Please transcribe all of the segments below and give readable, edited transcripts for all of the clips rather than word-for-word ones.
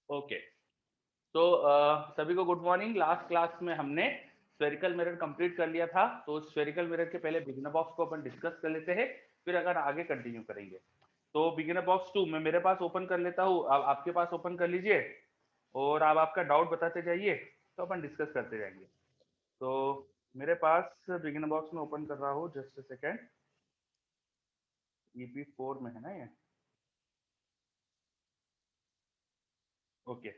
Okay, तो सभी को गुड मॉर्निंग। लास्ट क्लास में हमने स्फेरिकल मिरर कंप्लीट कर लिया था, तो स्फेरिकल मिरर के पहले बिगिनर बॉक्स को अपन डिस्कस कर लेते हैं, फिर अगर आगे कंटिन्यू करेंगे। तो बिगिनर बॉक्स 2 मैं मेरे पास ओपन कर लेता हूँ, अब आपके पास ओपन कर लीजिए और आप आपका डाउट बताते जाइए, तो अपन डिस्कस करते जाएंगे। तो मेरे पास बिगिनर बॉक्स में ओपन कर रहा हूँ, जस्ट अ सेकेंड। EP4 में है ना ये? ओके,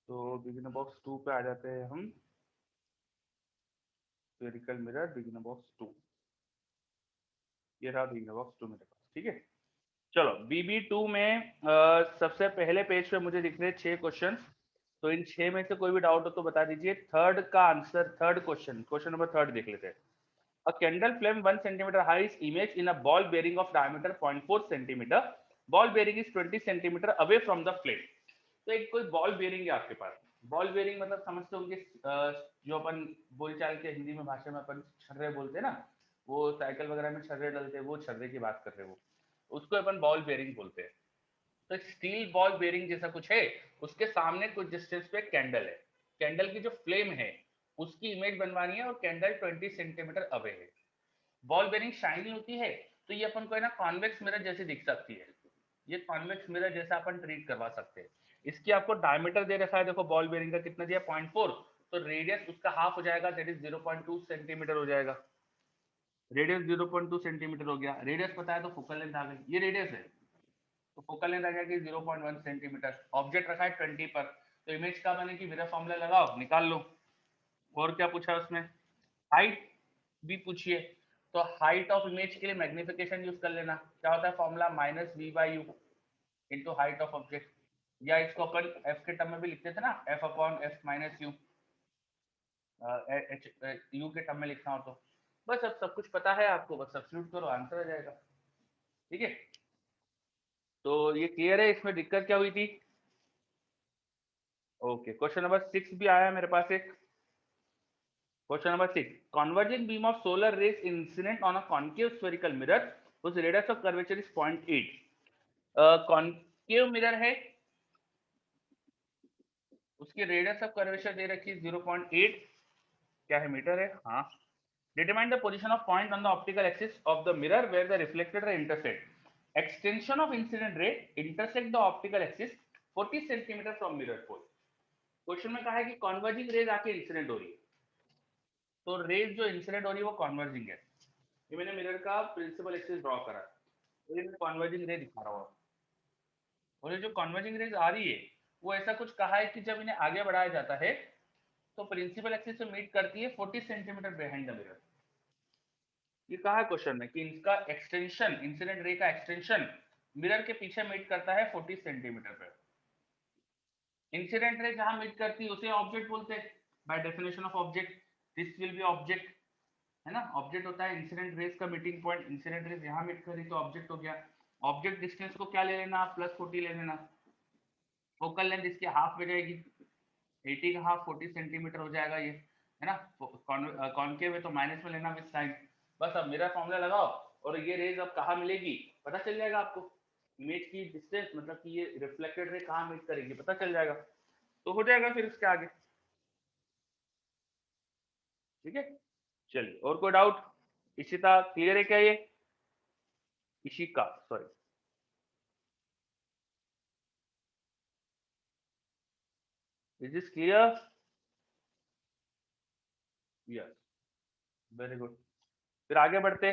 तो बिगिनर बॉक्स 2 पे आ जाते हैं हम। स्फेरिकल मिरर बिगिनर बॉक्स 2, ये रहा बिगिनर बॉक्स 2 मेरे पास, ठीक है। चलो BB2 में सबसे पहले पेज पे मुझे दिख रहे हैं 6 क्वेश्चन, तो इन 6 में से कोई भी डाउट हो तो बता दीजिए। थर्ड का answer, third question, question number third देख लेते हैं। A candle flame 1 centimeter high is imaged in a ball bearing of diameter 0.4 centimeter. Ball bearing is 20 centimeter away from the flame. तो एक कोई बॉल बेरिंग है आपके पास। Ball bearing मतलब समझते होंगे, जो अपन बोलचाल के हिंदी में भाषा में अपन छर्रे बोलते हैं ना, वो साइकिल वगैरह में छर्रे डलते हैं, वो छर्रे की बात कर रहे हैं, वो उसको अपन बॉल बेरिंग बोलते हैं। तो स्टील बॉल बेरिंग जैसा कुछ है, उसके सामने कुछ डिस्टेंस पे कैंडल है। कैंडल की जो फ्लेम है उसकी इमेज बनवानी है, और कैंडल 20 सेंटीमीटर अवे है। बॉल बेरिंग शाइनी होती है, तो ये अपन को है ना कॉन्वेक्स मिरर जैसी दिख सकती है। ये कॉन्वेक्स मिरर जैसा अपन ट्रीट करवा सकते हैं। इसकी आपको डायमीटर दे रखा है, देखो बॉल बेरिंग का कितना दिया, 0.4, तो रेडियस उसका हाफ हो जाएगा, दैट इज 0.2 सेंटीमीटर हो जाएगा। रेडियस 0.2 सेंटीमीटर हो गया, रेडियस पता है तो फोकल लेंथ आ गई, ये रेडियस है, तो फोकल लेंथ आ जाएगी 0.1 सेंटीमीटर। ऑब्जेक्ट रखा है 20 पर, तो इमेज का बने कि मिरर फॉर्मूला लगाओ, निकाल लो। और क्या पूछा उसमें, हाइट भी पूछिए, तो हाइट ऑफ इमेज के लिए मैग्निफिकेशन यूज कर लेना। क्या होता है formula, -v/u into height of object, या इसको अपन एफ के टर्म में भी लिखते थे ना, f/f-u, यू के टर्म में लिखना हो तो। बस अब सब कुछ पता है आपको, बस सब्स्टिट्यूट करो, आंसर आ जाएगा, ठीक है। तो ये क्लियर है, इसमें दिक्कत क्या हुई थी? ओके, क्वेश्चन नंबर 6 भी आया मेरे पास एक। Question number 6, converging beam of solar rays incident on a concave spherical mirror whose radius of curvature is 0.8। Concave mirror है, उसकी रेडियस ऑफ कर्वेचर दे रखी है 0.8, क्या है, मीटर है, हाँ। Determine the position of point on the optical axis of the mirror where the reflected ray intersect. Extension of incident ray intersect the optical axis 40 centimetre from mirror pole. Question में कहा है कि converging raise आके incident हो रही है, तो raise जो इंसिडेंट हो रही है वो कॉन्वर्जिंग है। ये मैंने मिरर का प्रिंसिपल एक्सिस ड्रॉ करा, तो ये मैं कॉन्वर्जिंग रे दिखा रहा हूँ। और ये जो कॉन्वर्जिंग रेज आ रही है, वो ऐसा कुछ कहा है कि जब इन्हें आगे बढ़ाया जाता है तो प्रिंसिपल एक्सिस से मीट करती है 40 सेंटीमीटर बिहाइंड द मिरर। ये कहा है क्वेश्चन में कि इसका एक्सटेंशन, इंसिडेंट रे का एक्सटेंशन मिरर के पीछे मीट करता है 40 सेंटीमीटर पे। इंसिडेंट रे जहां मीट करती है उसे ऑब्जेक्ट बोलते हैं, by definition of object this will be object, है ना। ऑब्जेक्ट होता है इंसिडेंट रेज का मीटिंग पॉइंट, इंसिडेंट रेज यहाँ मीट करी तो ऑब्जेक्ट हो गया। ऑब्जेक्ट डिस्टेंस को क्या ले लेना, +40 ले लेना। फोकल लेंथ इसकी हाफ हो जाएगी, 80 का हाफ 40 सेंटीमीटर हो जाएगा ये, है ना। कॉनकेव है तो माइनस में लेना विद साइन। बस अब मेरा फॉर्मूला लगाओ, और ये रेज अब कहाँ मिलेगी पता चल जाएगा आपको। इमेज की डिस्टेंस मतलब कि ये रिफ्लेक्टेड रे कहाँ मीट करेगी पता चल जाएगा, तो हो जाएगा फिर इसके आगे, ठीक है। चलिए, और कोई डाउट? इशिता क्लियर है क्या ये? Ishika, sorry. Is this clear? Yes, very good. फिर आगे बढ़ते,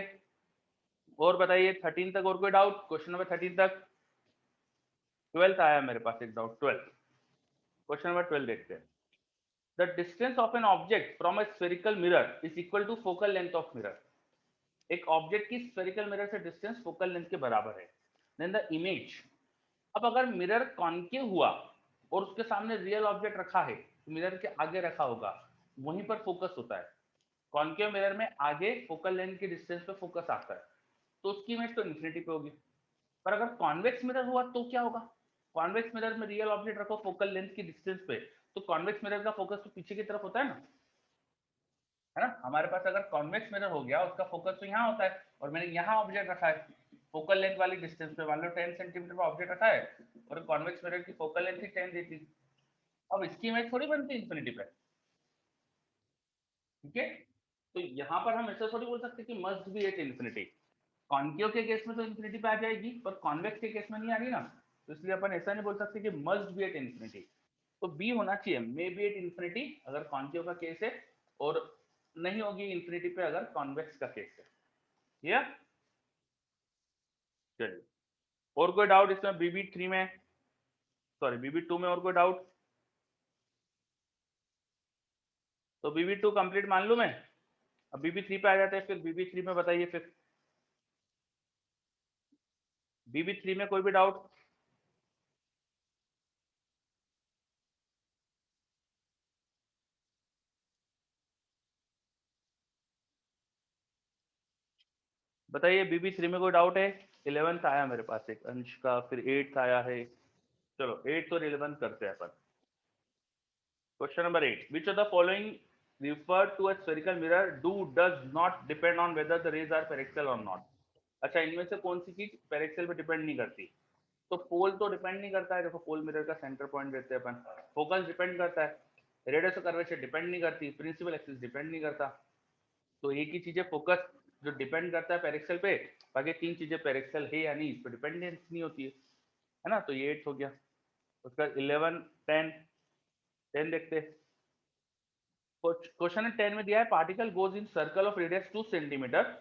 और बताइए 13 तक और कोई डाउट? क्वेश्चन नंबर 13 तक। 12th आया मेरे पास एक डाउट, 12th, क्वेश्चन नंबर 12 देखते हैं। The distance of an object from a spherical mirror is equal to focal length of mirror. एक ऑब्जेक्ट की स्फेरिकल मिरर से डिस्टेंस फोकल लेंथ के बराबर है। देन द इमेज, अब अगर मिरर कॉन्केव हुआ और उसके सामने रियल ऑब्जेक्ट रखा है, तो मिरर के आगे रखा होगा, वहीं पर फोकस होता है। कॉन्केव मिरर में आगे फोकल लेंथ के डिस्टेंस पे फोकस आता है, तो उसकी इमेज तो इन्फिनिटी पे होगी। पर अगर कॉन्वेक्स मिरर हुआ तो क्या होगा? कॉन्वेक्स मिरर में रियल ऑब्जेक्ट रखो फोकल लेंथ की डिस्टेंस पे, तो कॉन्वेक्स मिरर का फोकस तो पीछे की तरफ होता है ना, है ना। हमारे पास अगर कॉन्वेक्स मिरर हो गया, उसका फोकस तो यहाँ होता है, और मैंने यहाँ ऑब्जेक्ट रखा है, फोकल लेंथ वाली डिस्टेंस पे, मान लो 10 सेंटीमीटर का ऑब्जेक्ट रखा है और कॉन्वेक्स मिरर की फोकल लेंथ ही 10 देती, अब इसकी इमेज थोड़ी बनती इंफिनिटी पे, ठीक है। तो यहाँ पर हम ऐसा थोड़ी बोल सकते कि must be at infinity, concave के केस में तो इंफिनिटी पे आ जाएगी पर कॉन्वेक्स के केस में नहीं आ रही ना, तो इसलिए अपन ऐसा नहीं बोल सकते कि मस्ट बी एट इंफिनिटी, तो बी होना चाहिए मे बी एट इंफिनिटी अगर कॉन्केव का केस है, और नहीं होगी इंफिनिटी पे अगर कॉन्वेक्स का केस है, या चलिए। और कोई डाउट इसमें बीबी 3 में, सॉरी बीबी 2 में और कोई डाउट? तो बीबी 2 कंप्लीट मान लूं मैं, अब बीबी 3 पे आ जाते हैं, फिर बीबी 3 में बताइए, फिर बीबी 3 में कोई भी डाउट? बताइए बीबी 3 में कोई डाउट है? 11th आया मेरे पास एक अंश का, फिर 8th आया है, चलो 8th और 11th करते हैं अपन। Question number 8, which of the following refer to a spherical mirror do does not depend on whether the rays are paraxial और नॉट। अच्छा, इनमें से कौन सी चीज पेरिक्सल पे डिपेंड नहीं करती? तो पोल तो डिपेंड नहीं करता है, देखो पोल मिरर का सेंटर पॉइंट देते हैं अपन, फोकस डिपेंड करता है, रेडियस ऑफ कर्वेचर डिपेंड नहीं करती, प्रिंसिपल एक्सिस डिपेंड नहीं करता, तो एक ही चीज है फोकस जो डिपेंड करता है पेरिक्सल पे, बाकी तीन चीजें पेरिक्सल है या नहीं इस पर डिपेंडेंस नहीं होती है ना, तो ये 8 हो गया। उसका 11 10 10 देखते हैं। क्वेश्चन 10 में दिया है particle goes in circle of radius 2 centimetre,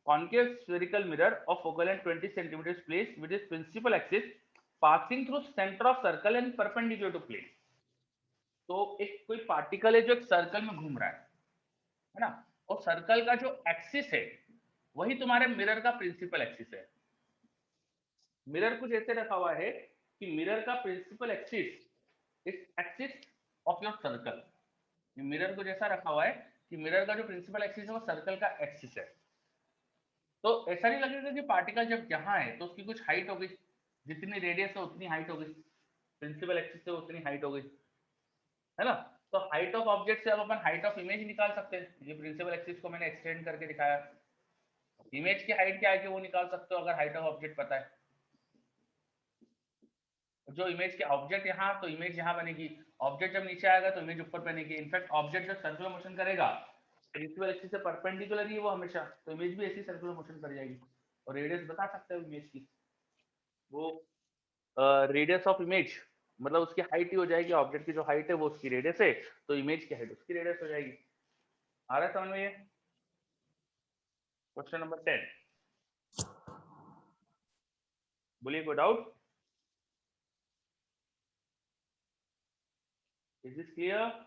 concave spherical mirror of focal length 20 cm is placed with its principal axis passing through center of circle and perpendicular to plane। तो एक कोई पार्टिकल है जो एक circle में घूम रहा है ना, और सर्कल का जो एक्सिस है वही तुम्हारे मिरर का प्रिंसिपल एक्सिस है। मिरर कुछ ऐसे रखा हुआ है कि मिरर का प्रिंसिपल एक्सिस इस axis of your circle, mirror को जैसा रखा हुआ है कि मिरर का जो प्रिंसिपल एक्सिस है वो सर्कल का एक्सिस है, तो ऐसा नहीं लगेगा कि पार्टिकल जब यहाँ है तो उसकी कुछ हाइट हो गई, जितनी रेडियस है उतनी हाइट हो गई, प्रिंसिपल एक्सिस से उतनी हाइट हो गई, है ना। तो हाइट ऑफ ऑब्जेक्ट से अब अपन हाइट ऑफ इमेज निकाल सकते हैं, ये प्रिंसिपल एक्सिस को मैंने एक्सटेंड करके दिखाया, इमेज की हाइट क्या है कि वो निकाल सकते हो अगर हाइट ऑफ ऑब्जेक्ट पता है, जो इमेज के ऑब्जेक्ट यहाँ तो इमेज यहाँ बनेगी, ऑब्जेक्ट जब नीचे आएगा तो इमेज ऊपर बनेगी, इनफैक्ट ऑब्जेक्ट जब सर्कुलर मोशन करेगा प्रिंसिपल एक्सिस से परपेंडिकुलर ही है वो हमेशा, तो इमेज भी ऐसी सर्कुलर मोशन कर जाएगी, और रेडियस बता सकते हो इमेज की, वो रेडियस ऑफ इमेज मतलब उसकी हाइट ही हो जाएगी, ऑब्जेक्ट की जो हाइट है वो उसकी रेडियस है, तो इमेज की हाइट उसकी रेडियस हो जाएगी। आ रहा है समझ में ये? क्वेश्चन नंबर 10, बोलिए कोई डाउट? Is this clear?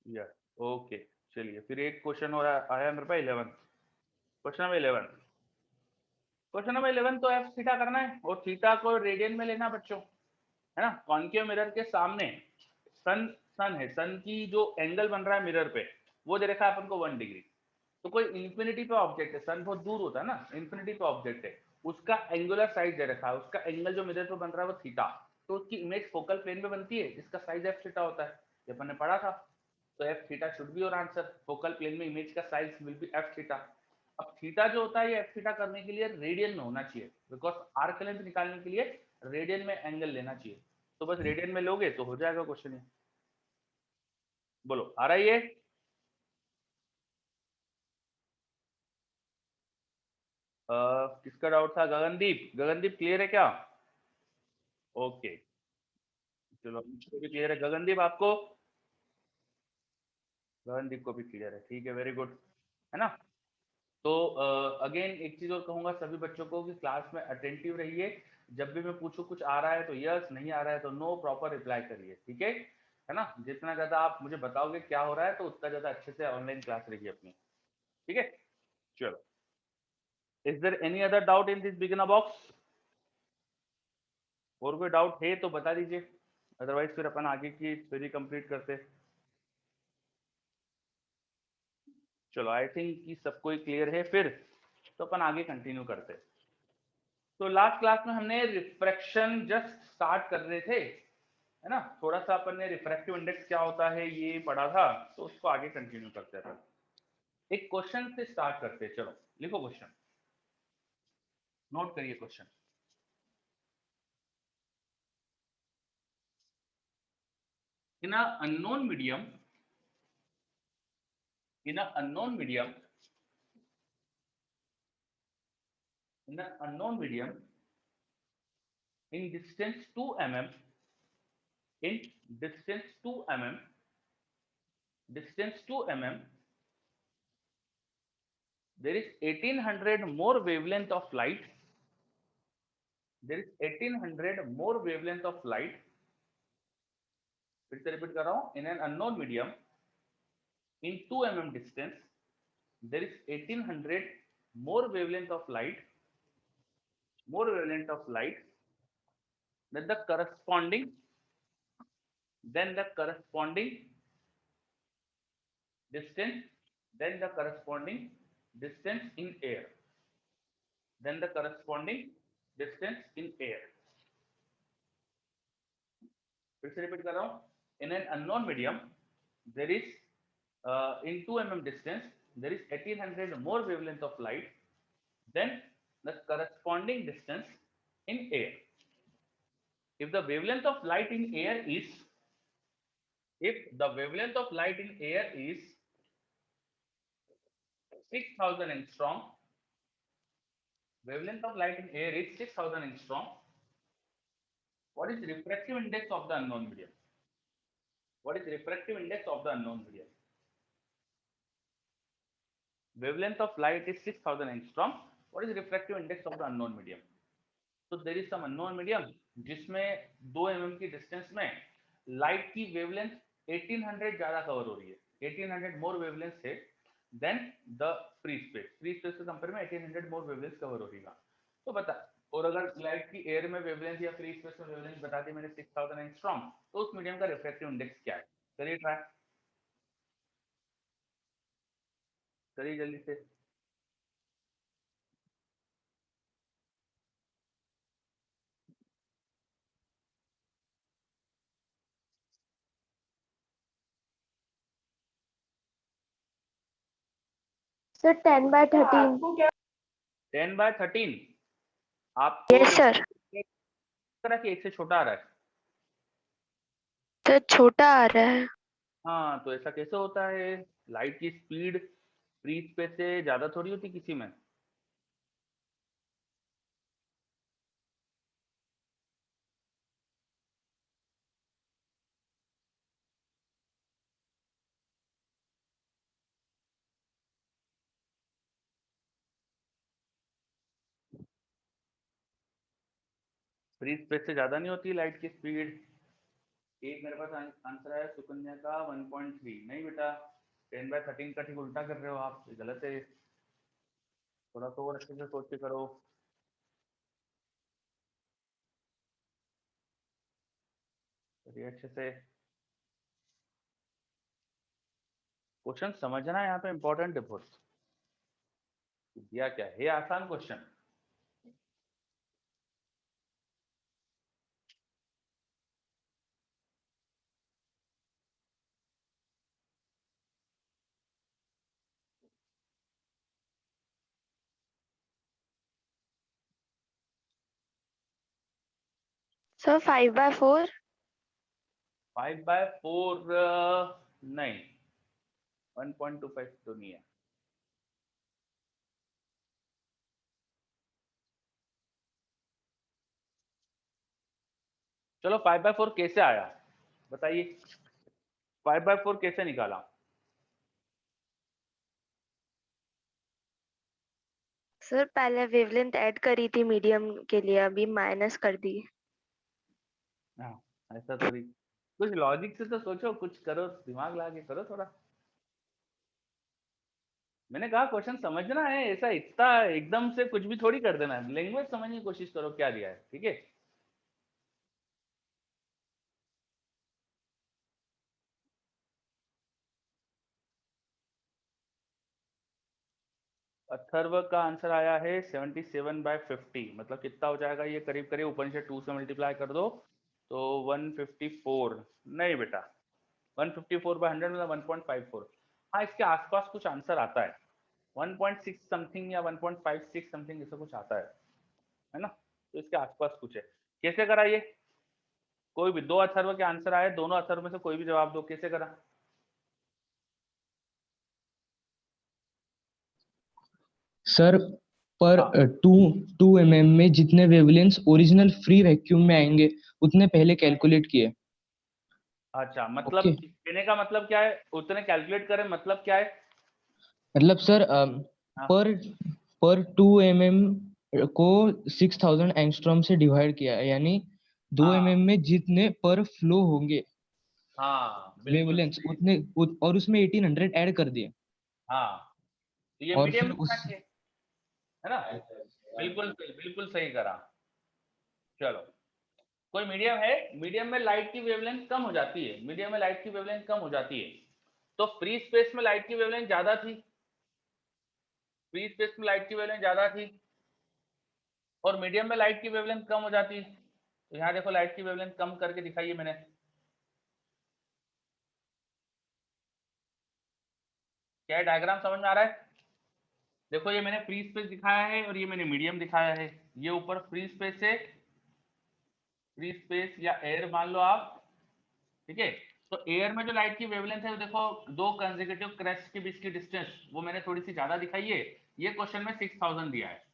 या ओके, चलिए फिर एक क्वेश्चन और आया मेरे पास 11, क्वेश्चन नंबर 11, क्वेश्चन नंबर 11 तो एफ थीटा करना है और थीटा को रेडियन में लेना बच्चों, है ना। कॉन्केव मिरर के सामने सन सन है, सन की जो एंगल बन रहा है मिरर पे वो दे रखा है अपन को 1 डिग्री, तो कोई इंफिनिटी पे ऑब्जेक्ट है, सन बहुत दूर होता है ना, इंफिनिटी पे ऑब्जेक्ट है, उसका एंगुलर साइज दे रखा है, उसका एंगल जो मिरर पे बन रहा है वो थीटा, तो उसकी इमेज फोकल प्लेन पे बनती है, इसका साइज एफ थीटा होता है, ये अपन ने पढ़ा था, तो F theta should be your answer, focal plane में इमेज का size will be F theta. अब थीटा जो होता है ये एफ थीटा करने के लिए रेडियन में होना चाहिए, बिकॉज आर्क लेंथ निकालने के लिए रेडियन में एंगल लेना चाहिए, तो बस रेडियन में लोगे तो हो जाएगा क्वेश्चन। बोलो आ रहा है ये? किसका डाउट था? गगनदीप, गगनदीप क्लियर है क्या? ओके, चलो मुझको भी क्लियर है, गगनदीप आपको? गगनदीप को भी क्लियर है, ठीक है, वेरी गुड, है ना। तो अगेन एक चीज और कहूंगा सभी बच्चों को कि क्लास में अटेंटिव रहिए, जब भी मैं पूछूं कुछ आ रहा है तो यस, नहीं आ रहा है तो नो, प्रॉपर रिप्लाई करिए, ठीक है ना। जितना ज्यादा आप मुझे बताओगे क्या हो रहा है तो उतना ज्यादा अच्छे से ऑनलाइन क्लास रही अपनी, ठीक है। चलो, is there any other doubt in this beginner box? और कोई डाउट है तो बता दीजिए, अदरवाइज फिर अपन आगे की थ्योरी कंप्लीट करते। चलो आई थिंक कि सबको ही क्लियर है, फिर तो अपन आगे कंटिन्यू करते। तो लास्ट क्लास में हमने रिफ्रैक्शन जस्ट स्टार्ट कर रहे थे, है ना, थोड़ा सा अपन ने रिफ्रैक्टिव इंडेक्स क्या होता है ये पढ़ा था, तो उसको आगे कंटिन्यू करते हैं। एक क्वेश्चन से स्टार्ट करते हैं, चलो लिखो क्वेश्चन, नोट करिए question. In a unknown medium, in an unknown medium, in an unknown medium, in distance 2 mm, in distance 2 mm, distance 2 mm, there is 1800 more wavelength of light. There is 1800 more wavelength of light. फिर से repeat कर रहा हूं, in an unknown medium, in 2 mm distance, there is 1800 more wavelength of light, more wavelength of light than the corresponding, then the corresponding distance, then the corresponding distance in air, then the corresponding distance in air. फिर से repeat कर रहा हूं, in an unknown medium there is in 2 mm distance there is 1800 more wavelength of light than the corresponding distance in air. If the wavelength of light in air is, if the wavelength of light in air is 6000 angstrom, wavelength of light in air is 6000 angstrom, what is refractive index of the unknown medium? What is refractive index of the unknown medium? Wavelength of light is 6000 angstrom. What is refractive index of the unknown medium? So there is some unknown medium जिसमें 2 mm की distance में light की wavelength 1800 ज्यादा cover हो रही है, 1800 more wavelength से then the free space, free space के कंपेयर में 1800 मोर वेवलेंथ कवर हो रही है। तो बता, और अगर लाइट की एयर में वेवलेंथ या फ्री स्पेस में वेवलेंथ बता दी मैंने 6000 एंगस्ट्रॉम, तो उस मीडियम का रिफ्रैक्टिव इंडेक्स क्या है? करिए ट्राई, करिए जल्दी से। सर 10/13। 10/13 आपको यस सर। तरह की एक से छोटा आ रहा है। तो छोटा आ रहा है। हाँ, तो ऐसा कैसे होता है? लाइट की स्पीड फ्री स्पेस से ज्यादा थोड़ी होती किसी में। फ्री स्पेस से ज्यादा नहीं होती लाइट की स्पीड। एक मेरे पास आंसर है सुकन्या का 1.3। नहीं बेटा, 10/13 का ठीक उल्टा कर रहे हो आप, ये गलत है। थोड़ा तो और अच्छे से सोच के करो, करिए अच्छे से। क्वेश्चन समझना यहाँ पे इंपॉर्टेंट है बहुत। दिया क्या है? ये आसान क्वेश्चन। सर 5/4। 5/4 नहीं, 1.25 तो नहीं है। चलो 5/4 कैसे आया बताइए, 5/4 कैसे निकाला? सर पहले वेवलेंथ ऐड करी थी मीडियम के लिए, अभी माइनस कर दी। हाँ, ऐसा थोड़ी, कुछ लॉजिक से तो सोचो, कुछ करो, दिमाग लगा के करो थोड़ा। मैंने कहा क्वेश्चन समझना है, ऐसा इतना एकदम से कुछ भी थोड़ी कर देना है। लैंग्वेज समझने की कोशिश करो क्या दिया है, ठीक है। अथर्व का आंसर आया है 77/50, मतलब कितना हो जाएगा ये? करीब करीब ऊपर से 2 से मल्टीप्लाई कर दो तो 154। नहीं बेटा, 154/100 मतलब 1.54। हाँ, इसके आसपास कुछ आंसर आता है, 1.6 समथिंग या 1.56 समथिंग ऐसा कुछ आता है ना, तो इसके आसपास कुछ है। कैसे करा ये? कोई भी 2 अथर्व के आंसर आए, दोनों अथर्व में से कोई भी जवाब दो, कैसे करा? सर पर हाँ, 2 mm में जितने वेवलेंस ओरिजिनल फ्री वैक्यूम में आएंगे उतने पहले कैलकुलेट किए। अच्छा, मतलब ओके, कहने का मतलब क्या है, उतने कैलकुलेट करें, मतलब क्या है? मतलब सर हाँ, पर पर 2 mm को 6000 एंगस्ट्रॉम से डिवाइड किया है, यानी 2 mm हाँ, में जितने पर फ्लो होंगे हाँ, बिल्कुल वेवलेंस सही। उतने और उसमें 1800 ऐड कर दिए। हाँ, तो ये और मीडियम फिर में होना उस चाहिए, है ना? बिल्कुल सही करा। चलो, कोई मीडियम है, मीडियम में लाइट की वेवलेंथ कम हो जाती है, मीडियम में लाइट की वेवलेंथ कम हो जाती है, तो फ्री स्पेस में लाइट की वेवलेंथ ज्यादा थी, फ्री स्पेस में लाइट की वेवलेंथ ज्यादा थी, और मीडियम में लाइट की वेवलेंथ कम हो जाती है। तो यहाँ देखो, लाइट की वेवलेंथ कम करके दिखाई है मैंने। क्या डायग्राम समझ में आ रहा है? देखो, ये मैंने फ्री स्पेस दिखाया है और ये मैंने मीडियम दिखाया है। ये ऊपर फ्री स्पेस है, फ्री स्पेस या एयर मान लो आप, ठीक है। तो एयर में जो लाइट की वेवलेंथ है, वो देखो, 2 कंसेक्यूटिव क्रेस्ट के बीच की डिस्टेंस वो मैंने थोड़ी सी ज्यादा दिखाई है, ये क्वेश्चन में 6000 दिया है।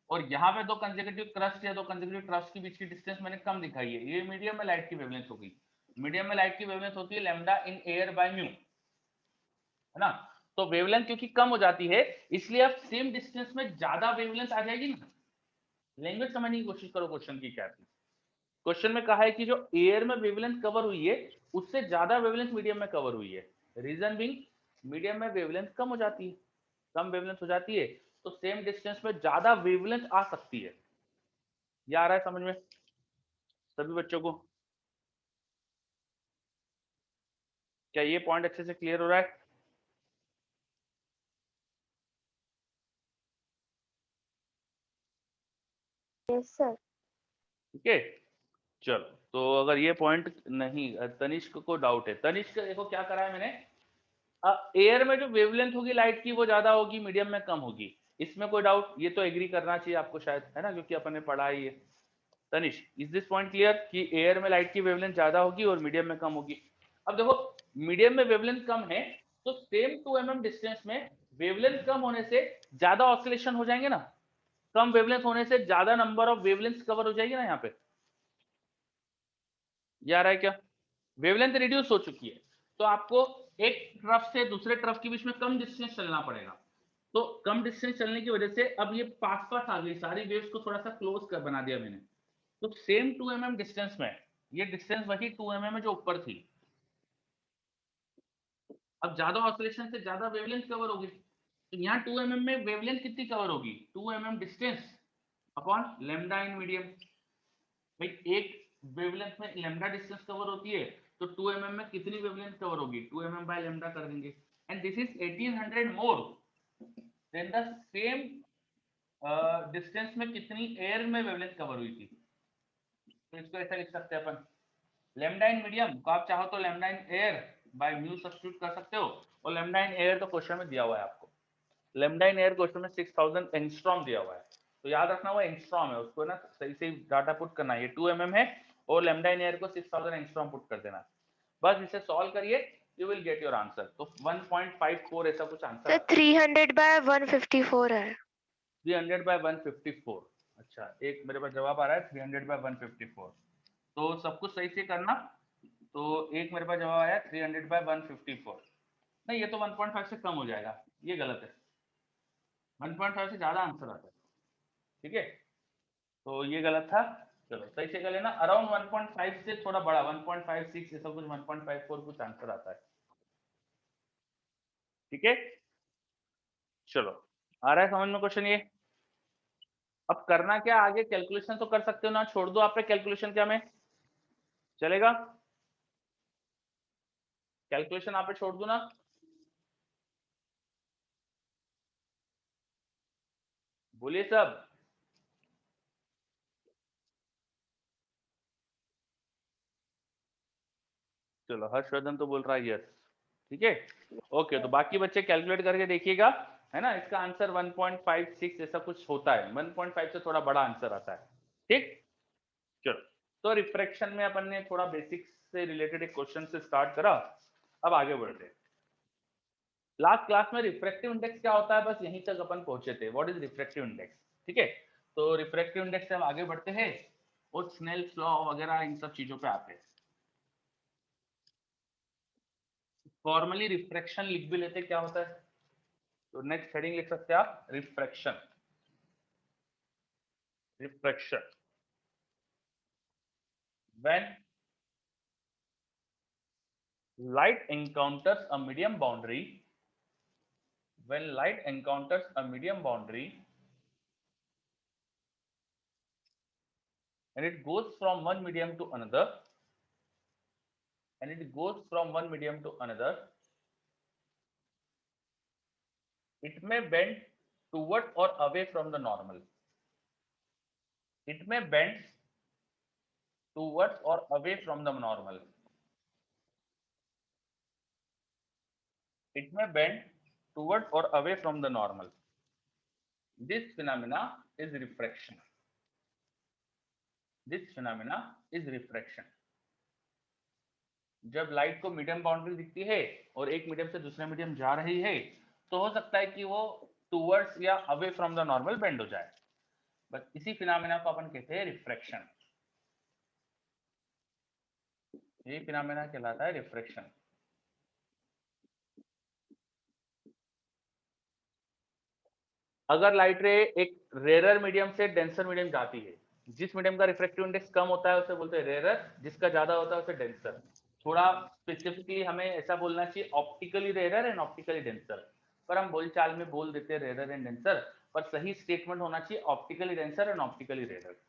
और यहाँ पे 2 कंसेक्यूटिव क्रस्ट या 2 कंसेक्यूटिव ट्रफ्स के बीच की डिस्टेंस मैंने कम दिखाई है, ये मीडियम में लाइट की वेवलेंथ होगी। मीडियम में लाइट की वेवलेंथ होती है lambda in air by mu, है ना। तो वेवलेंथ क्योंकि कम हो जाती है, इसलिए अब सेम डिस्टेंस में ज्यादा वेवलेंथ आ जाएगी ना। लैंग्वेज समझने की कोशिश करो, क्वेश्चन की क्या थी। क्वेश्चन में कहा है कि जो एयर में वेवलेंथ कवर हुई है, उससे ज्यादा वेवलेंथ मीडियम में कवर हुई है। रीजन बीइंग, मीडियम में वेवलेंथ कम हो जाती है, कम वेवलेंथ हो जाती है, तो सेम डिस्टेंस में ज्यादा वेवलेंथ आ सकती है। ये आ रहा है समझ में सभी बच्चों को? क्या ये पॉइंट अच्छे से क्लियर हो रहा है? Yes sir. ठीक है, चलो। तो अगर ये पॉइंट नहीं, तनिष्क को डाउट है, तनिष्क देखो क्या करा है मैंने। एयर में जो वेवलेंथ होगी लाइट की वो ज्यादा होगी, मीडियम में कम होगी, इसमें कोई डाउट? ये तो एग्री करना चाहिए आपको शायद, है ना, क्योंकि अपन ने पढ़ा ही है। Tanish, is this point clear कि एयर में लाइट की वेवलेंथ ज्यादा होगी और मीडियम में कम होगी? अब देखो, मीडियम में वेवलेंथ कम है, तो सेम 2 mm डिस्टेंस में वेवलेंथ कम होने से ज्यादा ऑसिलेशन हो जाएंगे ना, कम वेवलेंथ होने से ज्यादा नंबर ऑफ वेवलेंथ कवर हो जाएगी ना यहाँ पे। ये आ रहा है क्या? वेवलेंथ रिड्यूस हो चुकी है, तो आपको एक ट्रफ से दूसरे ट्रफ के बीच में कम डिस्टेंस चलना पड़ेगा। तो कम डिस्टेंस चलने की वजह से अब ये पास पास आ गई, सारी वेव्स को थोड़ा सा क्लोज कर बना दिया मैंने। तो सेम 2 mm डिस्टेंस में, ये डिस्टेंस वही 2 mm है जो ऊपर थी, अब ज्यादा ऑसिलेशन से ज्यादा वेवलेंथ कवर होगी। तो यहाँ 2 mm में वेवलेंथ कितनी कवर होगी? 2 mm distance upon lambda in medium. भाई, एक वेवलेंथ में लेमडा डिस्टेंस कवर होती है, तो 2 mm में कितनी वेवलेंथ कवर होगी? 2 mm बाय लेमडा कर देंगे, and this is 1800 more than the same distance में कितनी एयर में वेवलेंथ कवर हुई थी। तो इसको ऐसा लिख सकते हैं अपन, लेमडा इन मीडियम को आप चाहो तो lambda in air by mu substitute कर सकते हो, और लेमडा इन एयर तो क्वेश्चन में दिया हुआ है आपको, लेमडा इन एयर क्वेश्चन में 6000 एंगस्ट्रॉम दिया हुआ है, तो याद रखना वो एंगस्ट्रॉम है, उसको ना सही सही डाटा पुट करना है। ये 2 mm है और लेमडा इन एयर को 6000 एंगस्ट्रॉम पुट कर देना, बस इसे सॉल्व करिए, you will get your answer. तो 1.54 ऐसा कुछ आंसर सर आता है। 300/154 है। 300/154। अच्छा, एक मेरे पास जवाब आ रहा है 300/154, तो सब कुछ सही से करना। तो एक मेरे पास जवाब आया 300/154, नहीं ये तो 1.5 से कम हो जाएगा, ये गलत है, 1.5 से ज्यादा आंसर आता है, ठीक है, तो ये गलत था। चलो सही से कर लेना, अराउंड 1.5 से थोड़ा बड़ा 1.56 ऐसा कुछ, 1.54 कुछ आंसर आता है, ठीक है। चलो, आ रहा है समझ में क्वेश्चन ये? अब करना क्या आगे, कैलकुलेशन तो कर सकते हो ना, छोड़ दो आप पे कैलकुलेशन, क्या मैं चलेगा? कैलकुलेशन आप पे छोड़ दो ना? बोलिए सब। चलो, हर्षवर्धन तो बोल रहा है यस, ठीक है, ओके। तो बाकी बच्चे कैलकुलेट करके देखिएगा, है ना। इसका आंसर 1.56 ऐसा कुछ होता है, 1.5 से थोड़ा बड़ा आंसर आता है, ठीक। चलो, तो रिफ्रैक्शन में अपन ने थोड़ा बेसिक्स से रिलेटेड एक क्वेश्चन से स्टार्ट करा, अब आगे बढ़ते हैं। लास्ट क्लास में रिफ्रैक्टिव इंडेक्स क्या होता है, बस यहीं तक अपन पहुंचे थे, व्हाट इज रिफ्रैक्टिव इंडेक्स, ठीक है। तो रिफ्रैक्टिव इंडेक्स से हम आगे बढ़ते हैं और स्नेल्स लॉ वगैरह इन सब चीजों पे आते हैं। फॉर्मली रिफ्रैक्शन लिख भी लेते क्या होता है, तो नेक्स्ट हेडिंग लिख सकते हैं आप, refraction. Refraction, when light encounters a medium boundary, when light encounters a medium boundary and it goes from one medium to another, and it goes from one medium to another, it may bend toward or away from the normal. It may bend towards or away from the normal. It may bend toward or away from the normal. This phenomena is refraction. This phenomena is refraction. जब light को medium boundary दिखती है और एक medium से दूसरे medium जा रही है, तो हो सकता है कि वो टूवर्ड्स या away from the normal bend हो जाए, बट इसी फिनोमेना को अपन कहते हैं रिफ्रैक्शन। ये फिनोमेना कहलाता है रिफ्रैक्शन। अगर लाइट रे एक रेयर मीडियम से डेंसर मीडियम जाती है, जिस मीडियम का रिफ्रैक्टिव इंडेक्स कम होता है उसे बोलते हैं रेयर, जिसका ज्यादा होता है उसे डेंसर। थोड़ा स्पेसिफिकली हमें ऐसा बोलना चाहिए optically rare and optically denser, पर हम बोलचाल में बोल देते हैं रेयर एंड डेंसर, पर सही स्टेटमेंट होना चाहिए optically denser and optically rare.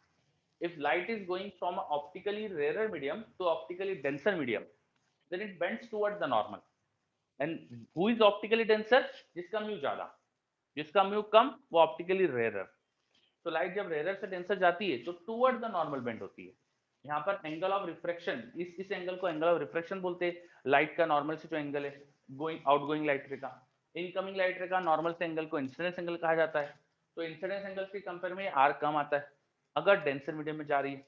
If light is going from an optically rarer medium to optically denser medium, then it bends towards the normal. And who is optically denser? जिसका mu ज्यादा, जिसका mu कम, वो optically rare. तो light जब rare से denser जाती है तो टूवर्ड द नॉर्मल बेंड होती है। यहाँ पर एंगल ऑफ रिफ्रैक्शन, इस एंगल को एंगल ऑफ रिफ्रैक्शन बोलते हैं। लाइट का नॉर्मल से जो एंगल है गोइंग आउटगोइंग लाइट रे का, इनकमिंग लाइट रे का नॉर्मल से एंगल को इंसिडेंस एंगल कहा जाता है। तो इंसिडेंस एंगल के कंपेयर में आर कम आता है अगर डेंसर मीडियम में जा रही है।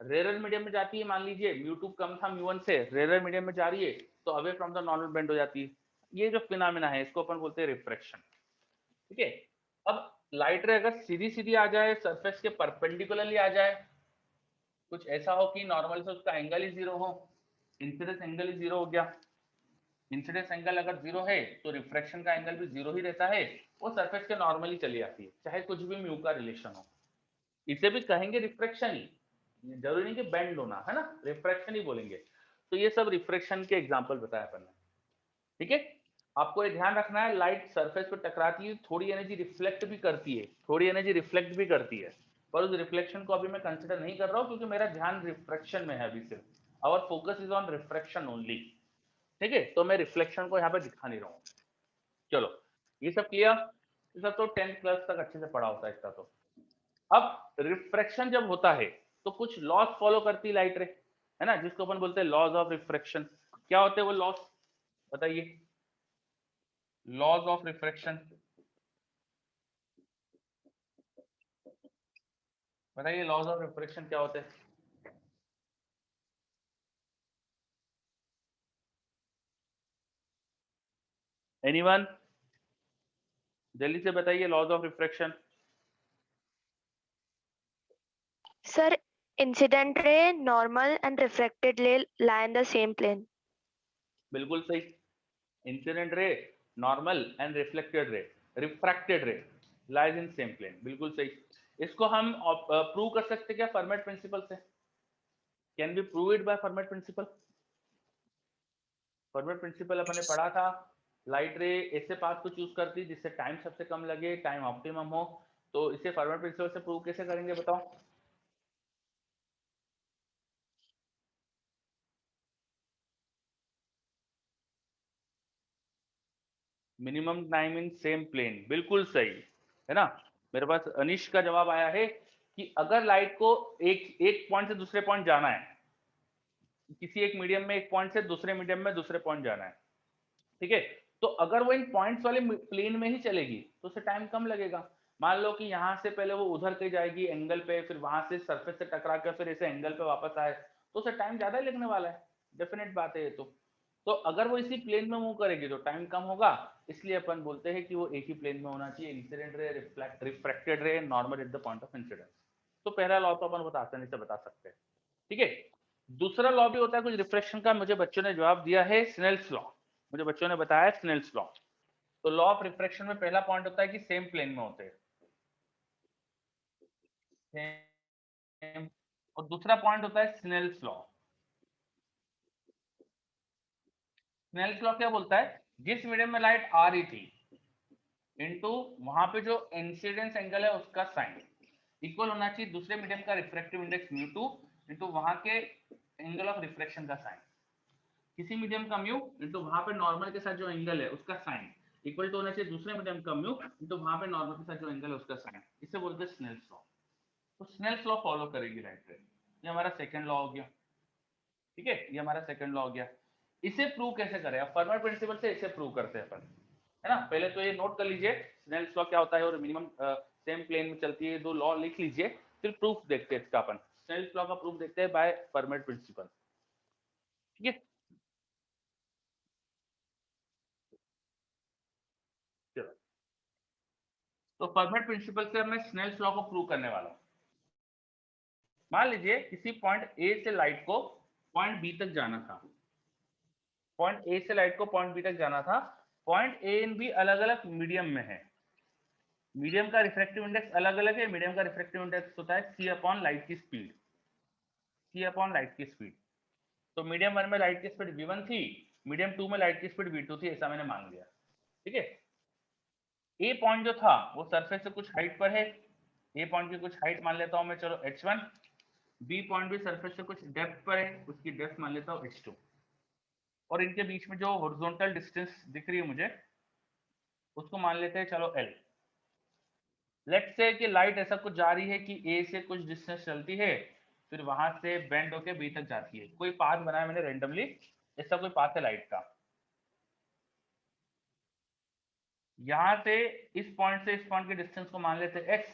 रेयर मीडियम में जाती है, मान लीजिए म्यू2 कम था म्यू1 से, रेयर मीडियम में जा रही है तो away from the normal bend हो जाती है। ये जो फिनोमेना है इसको अपन बोलते हैं रिफ्रैक्शन, ठीक है। अब लाइट रे अगर सीधी सीधी आ जाए, सरफेस के परपेंडिकुलरली आ जाए, कुछ ऐसा हो कि नॉर्मल से उसका एंगल ही जीरो हो, इंसिडेंस एंगल ही जीरो हो गया। इंसिडेंस एंगल अगर जीरो है तो रिफ्रैक्शन का एंगल भी जीरो ही रहता है, वो सरफेस के नॉर्मली चली आती है, चाहे कुछ भी म्यू का रिलेशन हो। इसे भी कहेंगे रिफ्रैक्शन ही, जरूरी नहीं कि बेंड होना, है ना, रिफ्रैक्शन ही बोलेंगे। तो ये सब रिफ्रैक्शन के एग्जांपल बताया अपन ने, ठीक है। आपको ये ध्यान रखना है, लाइट सरफेस पे टकराती है, थोड़ी एनर्जी रिफ्लेक्ट भी करती है, थोड़ी एनर्जी रिफ्लेक्ट भी करती है, पर उस रिफ्लेक्शन को अभी मैं कंसिडर नहीं कर रहा हूँ क्योंकि मेरा ध्यान रिफ्रैक्शन में है अभी सिर्फ। Our focus is on refraction only, ठीक है। तो मैं रिफ्लेक्शन को यहाँ पे दिखा नहीं रहा हूँ। चलो, ये सब क्लियर, ये सब तो 10th क्लास तक अच्छे से पढ़ा होता है इसका। तो अब रिफ्रैक्शन जब होता है तो कुछ लॉस फॉलो करती लाइट रे, है ना, जिसको अपन बोलते हैं लॉज ऑफ रिफ्रैक्शन। क्या होते हैं वो लॉस, बताइए। लॉज ऑफ रिफ्रैक्शन बताइए, लॉज ऑफ रिफ्रैक्शन क्या होते हैं। एनीवन, जल्दी से बताइए laws of refraction. Sir, incident ray, normal and refracted ray lie in the same plane. बिल्कुल सही। Incident ray, normal and reflected ray, refracted ray lies in same plane, बिल्कुल सही। इसको हम प्रूव कर सकते क्या फर्मेट प्रिंसिपल से? Can be prove it by Fermat principle. Fermat principle अपन ने पढ़ा था, लाइट रे ऐसे पाथ को चूज करती जिससे टाइम सबसे कम लगे, टाइम ऑप्टिमम हो। तो इसे फर्मेट प्रिंसिपल से प्रूव कैसे करेंगे बताओ। Minimum time in same plane, बिल्कुल सही, है ना। मेरे पास अनिश का जवाब आया है कि अगर लाइट को एक पॉइंट से दूसरे पॉइंट जाना है, किसी एक मीडियम में एक पॉइंट से दूसरे मीडियम में दूसरे पॉइंट जाना है, ठीक है। तो अगर वो इन पॉइंट्स वाले प्लेन में ही चलेगी तो उसे टाइम कम लगेगा। मान लो कि यहाँ से पहले वो उधर के जाएगी एंगल पे, फिर वहां से सरफेस से टकरा कर फिर ऐसे एंगल पे वापस आए, तो उसे टाइम ज्यादा ही लगने वाला है, डेफिनेट बात है ये तो अगर वो इसी प्लेन में मूव करेगी तो टाइम कम होगा, इसलिए अपन बोलते हैं कि वो एक ही प्लेन में होना चाहिए, इंसिडेंट रे, रिफ्रैक्टेड रे, normal at the point of incidence. तो पहला लॉ तो अपन बहुत आसानी से बता सकते हैं, ठीक है। दूसरा लॉ भी होता है कुछ रिफ्रैक्शन का, मुझे बच्चों ने जवाब दिया है स्नेल्स लॉ, मुझे बच्चों ने बताया स्नेल्स लॉ। तो लॉ ऑफ रिफ्रैक्शन में पहला पॉइंट होता है कि सेम प्लेन में होते हैं, और दूसरा पॉइंट होता है स्नेल्स लॉ। स्नेल्स लॉ क्या बोलता है, जिस मीडियम में लाइट आ रही थी इनटू वहां पे जो इंसिडेंस एंगल है उसका साइन इक्वल होना चाहिए दूसरे मीडियम का रिफ्रैक्टिव इंडेक्स μ2 इनटू वहां के एंगल ऑफ रिफ्रैक्शन का साइन। किसी मीडियम का म्यू इनटू वहां पे नॉर्मल के साथ जो एंगल है उसका साइन इक्वल टू होना चाहिए दूसरे मीडियम का म्यू इनटू वहां पे नॉर्मल के साथ जो एंगल है उसका साइन। इसे बोलते हैं स्नेल्स लॉ। तो स्नेल्स लॉ फॉलो करेगी राइट रे, ये हमारा सेकंड लॉ हो गया, ठीक है, ये हमारा सेकंड लॉ हो गया। इसे प्रूव कैसे करें, अब फर्मा प्रिंसिपल से इसे प्रूव करते हैं अपन, है ना। पहले तो ये नोट कर लीजिए स्नेल्स लॉ क्या होता है और मिनिमम सेम प्लेन में चलती है, दो लॉ लिख लीजिए, फिर प्रूफ देखते हैं इसका अपन। स्नेल्स लॉ का प्रूफ देखते हैं बाय फर्मेट प्रिंसिपल, ठीक है। चलो, तो फर्मेट प्रिंसिपल से मैं स्नेल्स लॉ को प्रूव करने वाला हूं। मान लीजिए किसी पॉइंट ए से लाइट को पॉइंट बी तक जाना था, पॉइंट ए से लाइट को पॉइंट बी तक जाना था, पॉइंट ए एंड बी अलग अलग मीडियम में है, मीडियम का रिफ्रैक्टिव इंडेक्स अलग अलग है, मीडियम का रिफ्रैक्टिव इंडेक्स होता है सी अपॉन लाइट की स्पीड, सी अपॉन लाइट की स्पीड। तो मीडियम 1 में लाइट की स्पीड v1 थी, मीडियम 2 में लाइट की स्पीड v2 थी, ऐसा मैंने मान लिया, ठीक है। ए पॉइंट जो था वो सरफेस से कुछ हाइट पर है, ए पॉइंट की कुछ हाइट मान लेता हूं मैं, चलो h1। बी पॉइंट भी सरफेस से कुछ डेप्थ पर है, उसकी डेप्थ मान लेता हूं h2। और इनके बीच में जो हॉरिजॉन्टल डिस्टेंस दिख रही है मुझे उसको मान लेते हैं चलो l। लेट्स से कि लाइट ऐसा कुछ जा रही है कि ए से कुछ डिस्टेंस चलती है, फिर वहां से बेंड होके बी तक जाती है, कोई पाथ बनाया मैंने रेंडमली, ऐसा कोई पाथ है लाइट का। यहां से इस पॉइंट से इस पॉइंट के डिस्टेंस को मान लेते हैं x,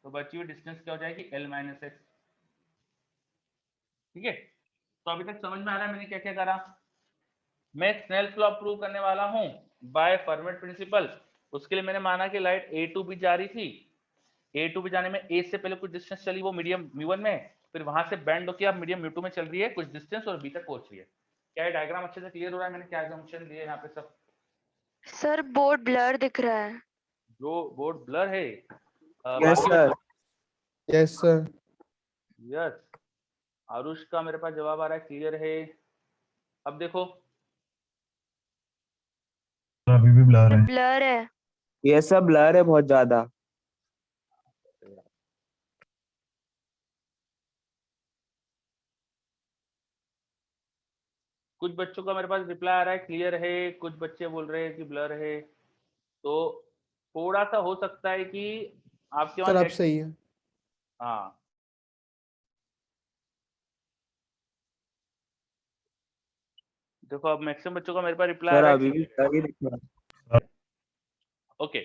तो बची हुई डिस्टेंस क्या हो जाएगी l माइनस एक्स, ठीक है। तो अभी तक समझ में आ रहा है मैंने क्या क्या करा। मैं स्नेल्स लॉ प्रूव करने वाला हूं बाय फर्मेट प्रिंसिपल। उसके लिए मैंने माना कि लाइट ए टू बी जा रही थी, ए टू बी जाने में ए से पहले कुछ डिस्टेंस चली वो मीडियम म्यू1 में, फिर वहां से बैंड होकर अब मीडियम म्यू2 में चल रही है कुछ डिस्टेंस और बी तक पहुंच रही है। क्या ये डायग्राम अच्छे से क्लियर हो रहा है, मैंने क्या एग्जाम्पशन दिए यहाँ पे सब। सर बोर्ड ब्लर दिख रहा है। जो बोर्ड ब्लर है यस बाकी sir, yes sir. Yes, Aarush का मेरे पास जवाब आ रहा है क्लियर है। अब देखो अभी भी ब्लर है। ब्लर है। यस सर, ब्लर है बहुत ज्यादा। कुछ बच्चों का मेरे पास रिप्लाई आ रहा है क्लियर है, कुछ बच्चे बोल रहे हैं कि ब्लर है, तो थोड़ा सा हो सकता है कि आपके वहां सर आप नेट, सही है। हाँ देखो अब मैक्सिमम बच्चों का मेरे पास रिप्लाई आ सर रहा अभी है। भी ब्लर ही दिख रहा है। ओके,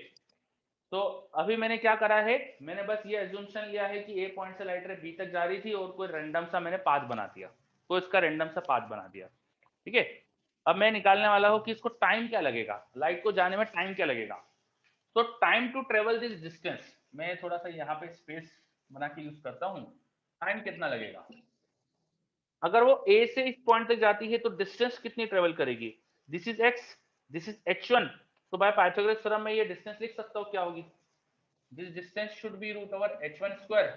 तो अभी मैंने क्या करा है, मैंने बस ये एज्यूमशन लिया है कि ए पॉइंट से लाइट रे बी तक जा रही थी और कोई रैंडम सा मैंने पाथ बना दिया, तो इसका रैंडम सा पाथ बना दिया, ठीक है। अब मैं निकालने वाला हूं कि इसको टाइम क्या लगेगा, लाइट को जाने में टाइम क्या लगेगा। तो time to travel this distance, मैं थोड़ा सा यहाँ पे स्पेस बना के यूज करता हूँ, टाइम कितना लगेगा। अगर वो ए से इस पॉइंट तक जाती है तो डिस्टेंस कितनी ट्रेवल करेगी, this is x, this is h1। तो बाय पाइथागोरस थ्योरम में ये डिस्टेंस लिख सकता हूँ क्या होगी, this distance should be root over h1 square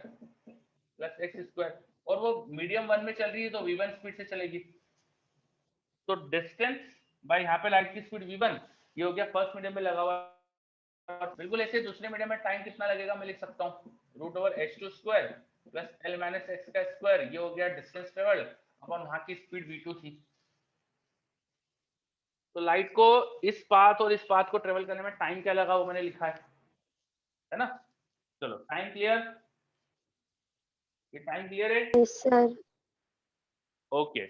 plus x square, और वो मीडियम 1 में चल रही है तो v1 स्पीड से चलेगी। तो डिस्टेंस बाय यहाँ पे लाइट की स्पीड v1, ये हो गया फर्स्ट मीडियम में लगा हुआ। बिल्कुल ऐसे दूसरे मीडियम में टाइम कितना लगेगा मैं लिख सकता हूँ root over h2 square plus l minus x का स्क्वायर, ये हो गया डिस्टेंस ट्रेवल अपन वहां की स्पीड v2 थी। तो लाइट को इस पाथ और इस पाथ को ट्रेवल करने में टाइम क्या लगा वो मैंने लिखा है ना। चलो टाइम क्लियर, ये टाइम क्लियर है, यस सर। ओके।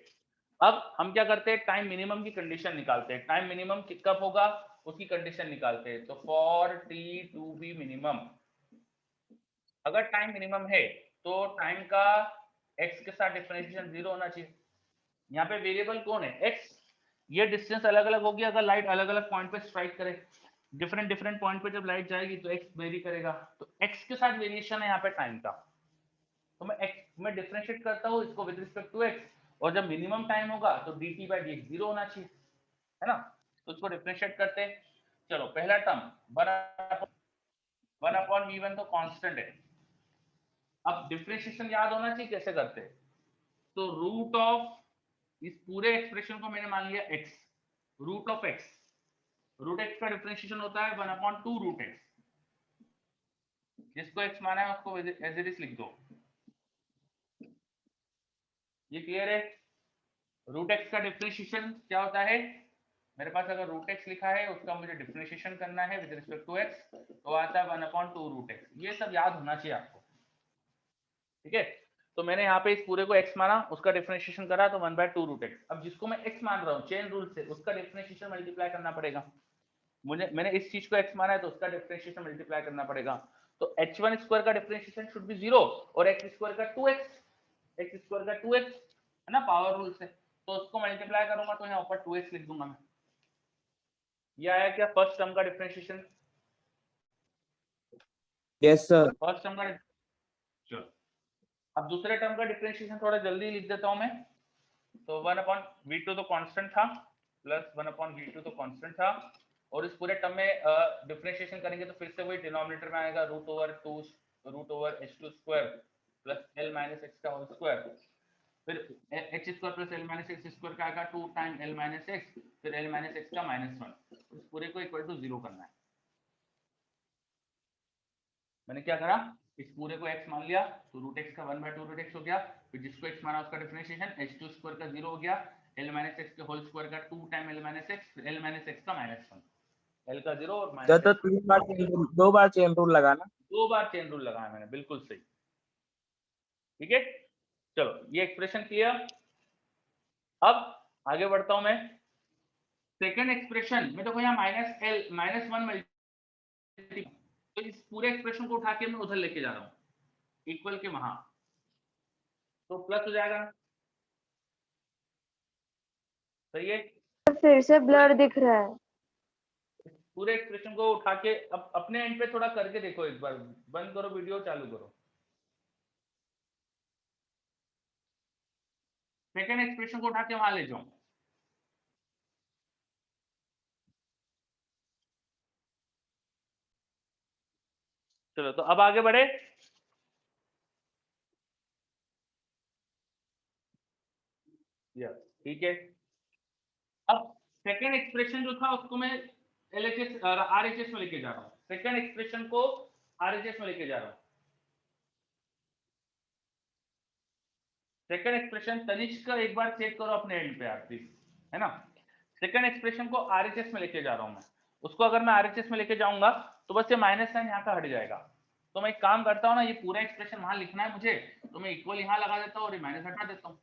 अब हम क्या करते हैं, टाइम मिनिमम की कंडीशन निकालते हैं। टाइम मिनिमम कब होगा उसकी कंडीशन निकालते हैं। तो for T to be minimum, अगर टाइम मिनिमम है तो टाइम का x के साथ डिफरेंशिएशन 0 होना चाहिए। यहाँ पे वेरिएबल कौन है, x। ये डिस्टेंस अलग अलग होगी अगर लाइट अलग अलग पॉइंट पे स्ट्राइक करे। डिफरेंट डिफरेंट पॉइंट पे जब लाइट जाएगी तो x वेरी करेगा, तो x के साथ वेरिएशन है यहाँ पे टाइम का। तो मैं डिफरेंशिएट करता हूँ इसको विद रिस्पेक्ट टू x, और जब मिनिमम टाइम होगा तो dt बाई dx 0 होना चाहिए, है ना। तो उसको डिफरेंशिएट करते हैं। चलो पहला टर्म 1 अपॉन v1 तो कांस्टेंट है। अब डिफरेंशिएशन याद होना चाहिए कैसे करते हैं। तो रूट ऑफ इस पूरे एक्सप्रेशन को मैंने मान लिया x, root of x, root x का डिफरेंशिएशन होता है 1 अपॉन 2 रूट x। जिसको x माना है उसको एज इट इज लिख दो। ये क्लियर है। रूट x का डिफरेंशिएशन क्या होता है, मेरे पास अगर रूट x लिखा है उसका मुझे डिफरेंशिएशन करना है विद रिस्पेक्ट टू x, तो आता है 1 अपॉन 2 रूट x। ये सब याद होना चाहिए आपको, ठीक है। तो मैंने यहाँ पे इस पूरे को x माना, उसका डिफरेंशिएशन करा तो 1 बाय 2 रूट x। अब जिसको मैं x मान रहा हूँ चेन रूल से, उसका डिफरेंशिएशन मल्टीप्लाई करना पड़ेगा। मैंने इस चीज को x माना है तो उसका डिफरेंशिएशन मल्टीप्लाई करना पड़ेगा। तो h1 स्क्वायर का डिफरेंशिएशन शुड बी 0 और x स्क्वायर का 2x, x स्क्वायर का 2x है ना, पावर रूल से। तो उसको मल्टीप्लाई करूंगा तो यहाँ ऊपर 2x लिख दूंगा मैं। ये आया क्या फर्स्ट टर्म का differentiation. Yes sir. First term का, चलो अब दूसरे टर्म का डिफरेंशिएशन थोड़ा जल्दी लिख देता हूं मैं। तो 1 अपॉन v2 तो कांस्टेंट था, प्लस 1 अपॉन v2 तो कांस्टेंट था, और इस पूरे टर्म में डिफरेंशिएशन करेंगे तो फिर से वही डिनोमिनेटर में आएगा root over h2 square plus l minus x का होल स्क्वायर, फिर h square plus l minus x square का आएगा 2 टाइम l माइनस x, फिर l माइनस x का -1। इस पूरे को इक्वल टू 0 करना है। मैंने क्या करा, इस पूरे को x मान लिया तो रूट x का 1 बाय 2 रूट x हो गया, फिर जिसको x माना उसका डिफरेंशिएशन h2 स्क्वायर का 0 हो गया, l माइनस x के होल स्क्वायर का 2 टाइम l माइनस x, फिर l माइनस x का -1, l का 0 और सर तो -1। 2 बार चेन रूल लगाना। 2 बार चेन रूल लगाया मैंने, बिल्कुल सही, ठीक है। चलो ये एक्सप्रेशन क्लियर। अब आगे बढ़ता हूं मैं। सेकंड एक्सप्रेशन में देखो यहाँ -1 मल्टीप्लाई, तो इस पूरे एक्सप्रेशन को उठा के मैं उधर लेके जा रहा हूँ इक्वल के वहां, तो प्लस हो जाएगा, सही है। फिर से ब्लर दिख रहा है। पूरे एक्सप्रेशन को उठा के अब अपने एंड पे थोड़ा करके देखो एक बार, बंद करो वीडियो, चालू करो। सेकंड एक्सप्रेशन को उठा के वहां ले जाओ। चलो तो अब आगे बढ़े। ठीक है। अब सेकंड एक्सप्रेशन जो था उसको मैं LHS RHS में लेके जा रहा हूँ। सेकंड एक्सप्रेशन को RHS में लेके जा रहा हूँ। सेकंड एक्सप्रेशन तनिष्क का एक बार चेक करो अपने एंड पे आप प्लीज, है ना। सेकंड एक्सप्रेशन को RHS में लेके जा रहा हूँ मैं। उसको अगर मैं RHS में लेके जाऊंगा तो बस ये माइनस साइन यहाँ का हट जाएगा। तो मैं एक काम करता हूँ ना, ये पूरा एक्सप्रेशन वहां लिखना है मुझे, तो मैं इक्वल यहाँ लगा देता हूँ और ये माइनस हटा देता हूँ,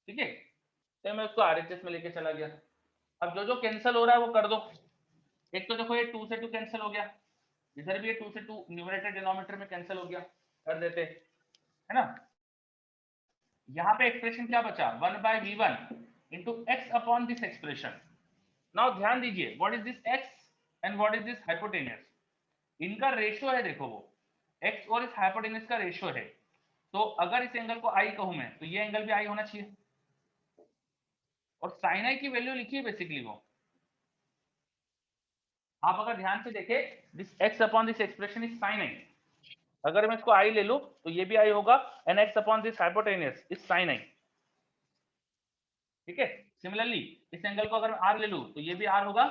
ठीक है। तो मैं उसको RHS में लेके चला गया। अब जो जो कैंसिल हो रहा है वो कर दो। एक तो देखो ये 2 से 2 कैंसिल हो गया, इधर भी ये 2 से 2 न्यूमरेटर डिनोमिनेटर में कैंसिल हो गया, कर देते है ना। यहाँ पे एक्सप्रेशन क्या बचा, 1 by v1 into x upon this expression. Now ध्यान दीजिए, what is this x and what is this hypotenuse, इनका रेशियो है, देखो वो x और इस हाइपोटेन्यूस का रेशियो है। तो अगर इस एंगल को i कहूं मैं तो ये एंगल भी i होना चाहिए, और sin i की वैल्यू लिखी है बेसिकली वो। आप अगर ध्यान से देखें, this x upon this expression is sin i। अगर मैं इसको i ले लूं तो ये भी i होगा, and x upon this hypotenuse is sin i, ठीक है। सिमिलरली इस एंगल को अगर मैं r ले लूं तो ये भी r होगा,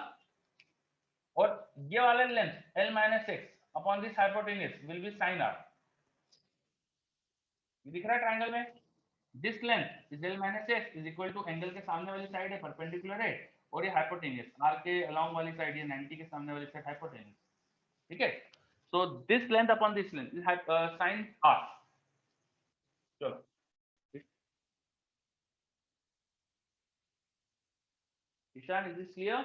और ये वाला length l minus x upon this hypotenuse will be sin r। ये दिख रहा है ट्रायंगल में, this length is l minus x is equal to angle के सामने वाली साइड है परपेंडिकुलर है, और ये हाइपोटेन्यूस r के अलोंग वाली साइड, ये 90 के सामने वाली साइड हाइपोटेन्यूस, ठीक है। So this length upon this length is sin r। चलो Ishan, is this clear?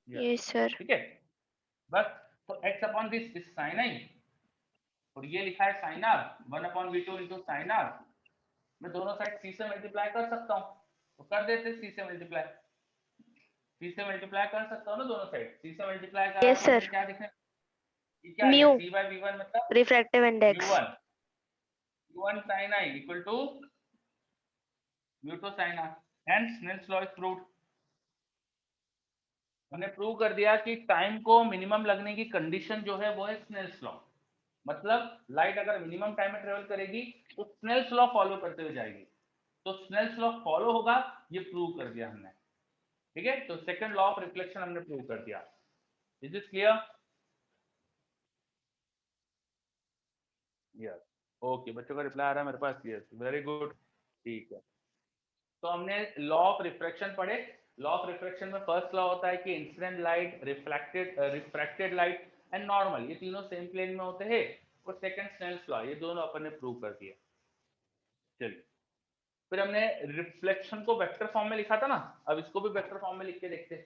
Yes sir. ठीक है, बस। तो x upon this is sine i, और ये लिखा है sine r, 1/v2 into sine r. मैं दोनों साइड c से मल्टीप्लाई कर सकता हूँ, तो कर देते c से मल्टीप्लाई। c से मल्टीप्लाई कर सकता हूँ ना दोनों साइड, c से मल्टीप्लाई करा यस तो मुझे सर। क्या दिखने, ये क्या है, म्यू c बाय v1 मतलब refractive index. Mu one, mu one sin i equal to mu two sin r, hence Snell's law is proved. हमने प्रूव कर दिया कि टाइम को मिनिमम लगने की कंडीशन जो है वो है स्नेल्स लॉ। मतलब लाइट अगर मिनिमम टाइम में ट्रेवल करेगी तो स्नेल्स लॉ फॉलो करते हुए जाएगी, तो स्नेल्स लॉ फॉलो होगा, ये प्रूव कर दिया हमने। ठीक है, तो सेकंड लॉ ऑफ रिफ्लेक्शन हमने प्रूव कर दिया। Is this clear? Yes, okay, बच्चों का रिप्लाई आ रहा है मेरे पास, यस, वेरी गुड। ठीक है, तो हमने लॉ ऑफ रिफ्रैक्शन पढ़े। लॉ ऑफ रिफ्रैक्शन में फर्स्ट लॉ होता है कि incident light, refracted light and normal, ये तीनों सेम प्लेन में होते हैं। और सेकंड स्नेल्स लॉ, ये दोनों अपन ने प्रूव कर दिया। चलिए, फिर हमने रिफ्लेक्शन को वेक्टर फॉर्म में लिखा था ना, अब इसको भी वेक्टर फॉर्म में लिख के देखते हैं,